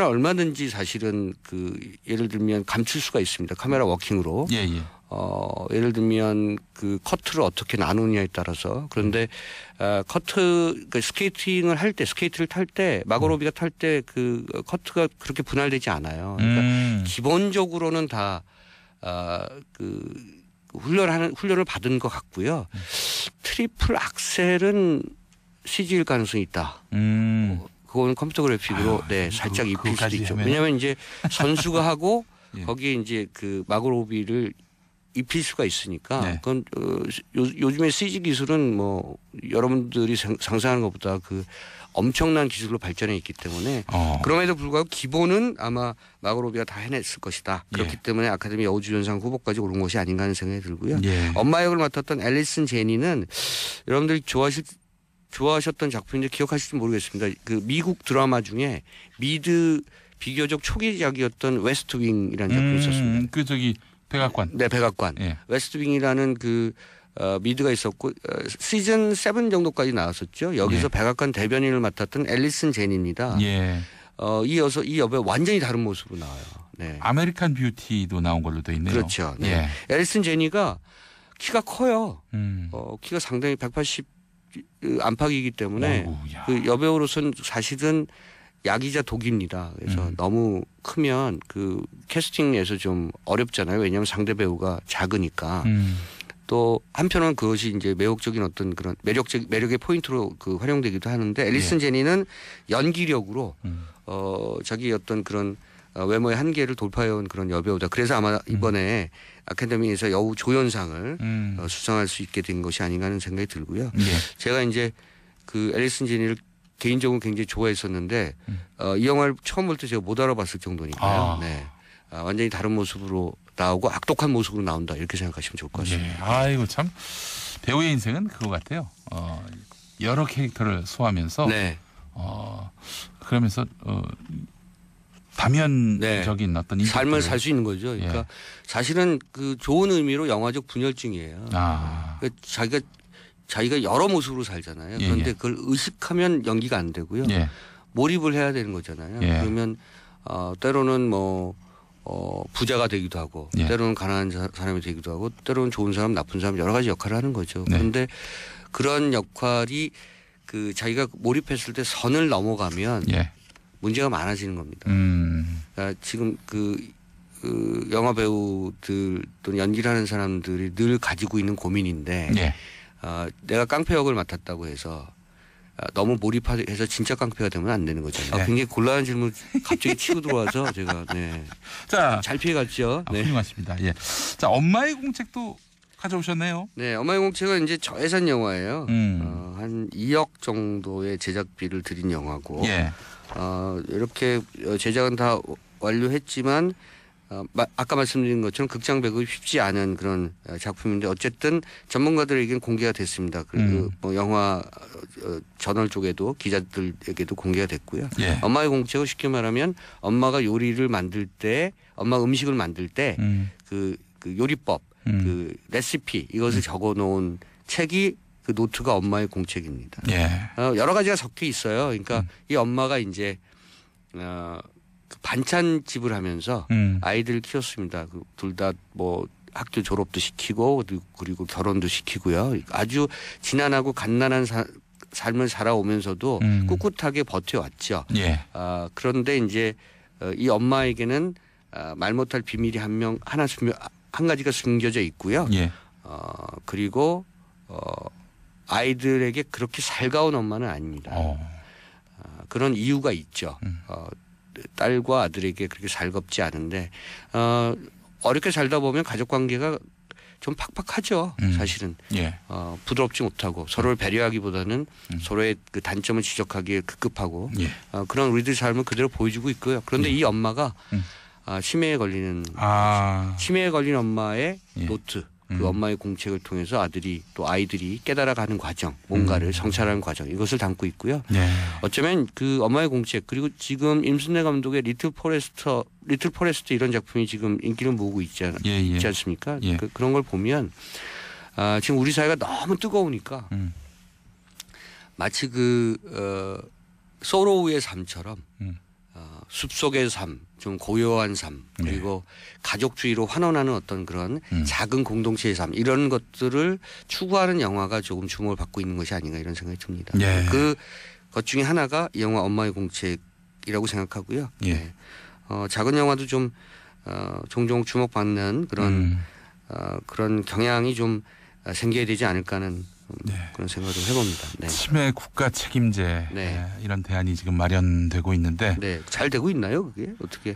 Speaker 4: 얼마든지 사실은 그 예를 들면 감출 수가 있습니다. 카메라 워킹으로.
Speaker 1: 예, 예.
Speaker 4: 예를 들면 그 커트를 어떻게 나누느냐에 따라서 그런데 그러니까 스케이트를 탈 때 마고로비가 탈 때 그 커트가 그렇게 분할되지 않아요. 그러니까 기본적으로는 다 그 훈련을 받은 것 같고요. 트리플 악셀은 CG일 가능성이 있다. 그거는 컴퓨터 그래픽으로 살짝 입힐 수도 있죠.
Speaker 1: 하면...
Speaker 4: 왜냐하면 이제 선수가 하고
Speaker 1: 예.
Speaker 4: 거기에 이제 그 마고로비를 입힐 수가 있으니까
Speaker 1: 네.
Speaker 4: 그건 요즘의 CG 기술은 뭐 여러분들이 상상하는 것보다 그 엄청난 기술로 발전해 있기 때문에 그럼에도 불구하고 기본은 아마 마고로비가 다 해냈을 것이다. 그렇기 때문에 아카데미 여우주연상 후보까지 오른 것이 아닌가 하는 생각이 들고요.
Speaker 1: 예.
Speaker 4: 엄마 역을 맡았던 앨리슨 제니는 여러분들이 좋아하셨던 작품인데 기억하실지 모르겠습니다. 그 미국 드라마 중에 비교적 초기작이었던 웨스트윙이라는 작품이 있었습니다.
Speaker 1: 그 저기 백악관.
Speaker 4: 네, 백악관.
Speaker 1: 예.
Speaker 4: 웨스트윙이라는 그 미드가 있었고 시즌 7 정도까지 나왔었죠. 여기서 백악관 대변인을 맡았던 앨리슨 제니입니다.
Speaker 1: 예.
Speaker 4: 이어서 이 여배 완전히 다른 모습으로 나와요. 네.
Speaker 1: 아메리칸 뷰티도 나온 걸로 돼 있네요.
Speaker 4: 그렇죠. 네. 앨리슨 제니가 키가 커요. 키가 상당히 180 안팎이기 때문에 그 여배우로서는 사실은 약이자 독입니다. 그래서 너무 크면 그 캐스팅에서 좀 어렵잖아요. 왜냐하면 상대 배우가 작으니까. 또 한편은 그것이 이제 매혹적인 어떤 그런 매력의 포인트로 그 활용되기도 하는데 앨리슨 제니는 연기력으로 자기 어떤 그런 외모의 한계를 돌파해온 그런 여배우다. 그래서 아마 이번에 아카데미에서 여우 조연상을 수상할 수 있게 된 것이 아닌가 하는 생각이 들고요. 제가 이제 그 앨리슨 제니를 개인적으로 굉장히 좋아했었는데 이 영화를 처음 볼 때 제가 못 알아봤을 정도니까요. 네. 완전히 다른 모습으로 나오고 악독한 모습으로 나온다 이렇게 생각하시면 좋을 것 같습니다.
Speaker 1: 아이고 참 배우의 인생은 그거 같아요. 여러 캐릭터를 소화하면서
Speaker 4: 네.
Speaker 1: 그러면서 다면적인 어떤 인격들을
Speaker 4: 삶을 살 수 있는 거죠. 그러니까
Speaker 1: 예.
Speaker 4: 사실은 그 좋은 의미로 영화적 분열증이에요. 그러니까 자기가 여러 모습으로 살잖아요.
Speaker 1: 예,
Speaker 4: 그런데
Speaker 1: 예.
Speaker 4: 그걸 의식하면 연기가 안 되고요.
Speaker 1: 예.
Speaker 4: 몰입을 해야 되는 거잖아요.
Speaker 1: 예.
Speaker 4: 그러면 때로는 뭐 부자가 되기도 하고
Speaker 1: 예.
Speaker 4: 때로는 가난한 사람이 되기도 하고 때로는 좋은 사람 나쁜 사람 여러 가지 역할을 하는 거죠.
Speaker 1: 네.
Speaker 4: 그런데 그런 역할이 그 자기가 몰입했을 때 선을 넘어가면
Speaker 1: 예.
Speaker 4: 문제가 많아지는 겁니다. 그러니까 지금 그 영화 배우들 또는 연기를 하는 사람들이 늘 가지고 있는 고민인데
Speaker 1: 예.
Speaker 4: 내가 깡패 역을 맡았다고 해서 너무 몰입해서 진짜 깡패가 되면 안 되는 거잖아요.
Speaker 1: 네.
Speaker 4: 굉장히 곤란한 질문 갑자기 치고 들어와서 제가 네.
Speaker 1: 자,
Speaker 4: 잘 피해갔죠. 네.
Speaker 1: 훌륭하십니다. 예. 자, 엄마의 공책도 가져오셨네요.
Speaker 4: 네, 엄마의 공책은 이제 저예산 영화예요.
Speaker 1: 음.
Speaker 4: 한 2억 정도의 제작비를 들인 영화고
Speaker 1: 예.
Speaker 4: 이렇게 제작은 다 완료했지만 아까 말씀드린 것처럼 극장 배급이 쉽지 않은 그런 작품인데 어쨌든 전문가들에게는 공개가 됐습니다. 그리고 뭐 영화 저널 쪽에도 기자들에게도 공개가 됐고요.
Speaker 1: 예.
Speaker 4: 엄마의 공책은 쉽게 말하면 엄마가 요리를 만들 때 엄마 음식을 만들 때 그 요리법 그 레시피 이것을 적어놓은 책이 그 노트가 엄마의 공책입니다.
Speaker 1: 예.
Speaker 4: 여러 가지가 섞여 있어요. 그러니까 이 엄마가 이제 그 반찬집을 하면서 아이들을 키웠습니다. 둘 다 뭐 학교 졸업도 시키고 그리고 결혼도 시키고요. 아주 지난하고 갓난한 삶을 살아오면서도 꿋꿋하게 버텨왔죠.
Speaker 1: 예.
Speaker 4: 그런데 이제 이 엄마에게는 말 못할 비밀이 한 가지가 숨겨져 있고요.
Speaker 1: 예.
Speaker 4: 그리고 아이들에게 그렇게 살가운 엄마는 아닙니다. 그런 이유가 있죠. 딸과 아들에게 그렇게 살갑지 않은데 어렵게 살다 보면 가족 관계가 좀 팍팍하죠. 사실은
Speaker 1: 예.
Speaker 4: 부드럽지 못하고 서로를 배려하기보다는 서로의 그 단점을 지적하기에 급급하고
Speaker 1: 예.
Speaker 4: 그런 우리들 삶을 그대로 보여주고 있고요. 그런데 이 엄마가 치매에 걸린 엄마의
Speaker 1: 예.
Speaker 4: 노트 그 엄마의 공책을 통해서 아이들이 깨달아가는 과정, 뭔가를 성찰하는 과정 이것을 담고 있고요.
Speaker 1: 예.
Speaker 4: 어쩌면 그 엄마의 공책 그리고 지금 임순례 감독의 리틀 포레스트 이런 작품이 지금 인기를 모으고 있지 않습니까?
Speaker 1: 예.
Speaker 4: 그런 걸 보면 지금 우리 사회가 너무 뜨거우니까 마치 소로우의 삶처럼 숲속의 삶, 좀 고요한 삶, 그리고 가족주의로 환원하는 어떤 그런 작은 공동체의 삶 이런 것들을 추구하는 영화가 조금 주목을 받고 있는 것이 아닌가 이런 생각이 듭니다.
Speaker 1: 예.
Speaker 4: 그것 중에 하나가 이 영화 엄마의 공책이라고 생각하고요.
Speaker 1: 예.
Speaker 4: 네. 작은 영화도 좀 종종 주목받는 그런 경향이 좀 생겨야 되지 않을까 하는 그런 생각을 해봅니다. 네.
Speaker 1: 치매 국가 책임제
Speaker 4: 네.
Speaker 1: 이런 대안이 지금 마련되고 있는데
Speaker 4: 네, 잘 되고 있나요? 그게 어떻게?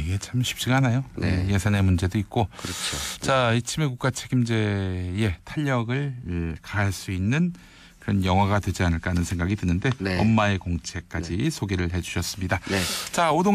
Speaker 1: 이게 참 쉽지가 않아요.
Speaker 4: 네.
Speaker 1: 예산의 문제도 있고.
Speaker 4: 그렇죠.
Speaker 1: 자, 이 치매 국가 책임제의 탄력을 가할 수 있는 그런 영화가 되지 않을까 하는 생각이 드는데
Speaker 4: 네.
Speaker 1: 엄마의 공책까지 소개를 해주셨습니다.
Speaker 4: 네.
Speaker 1: 자, 오동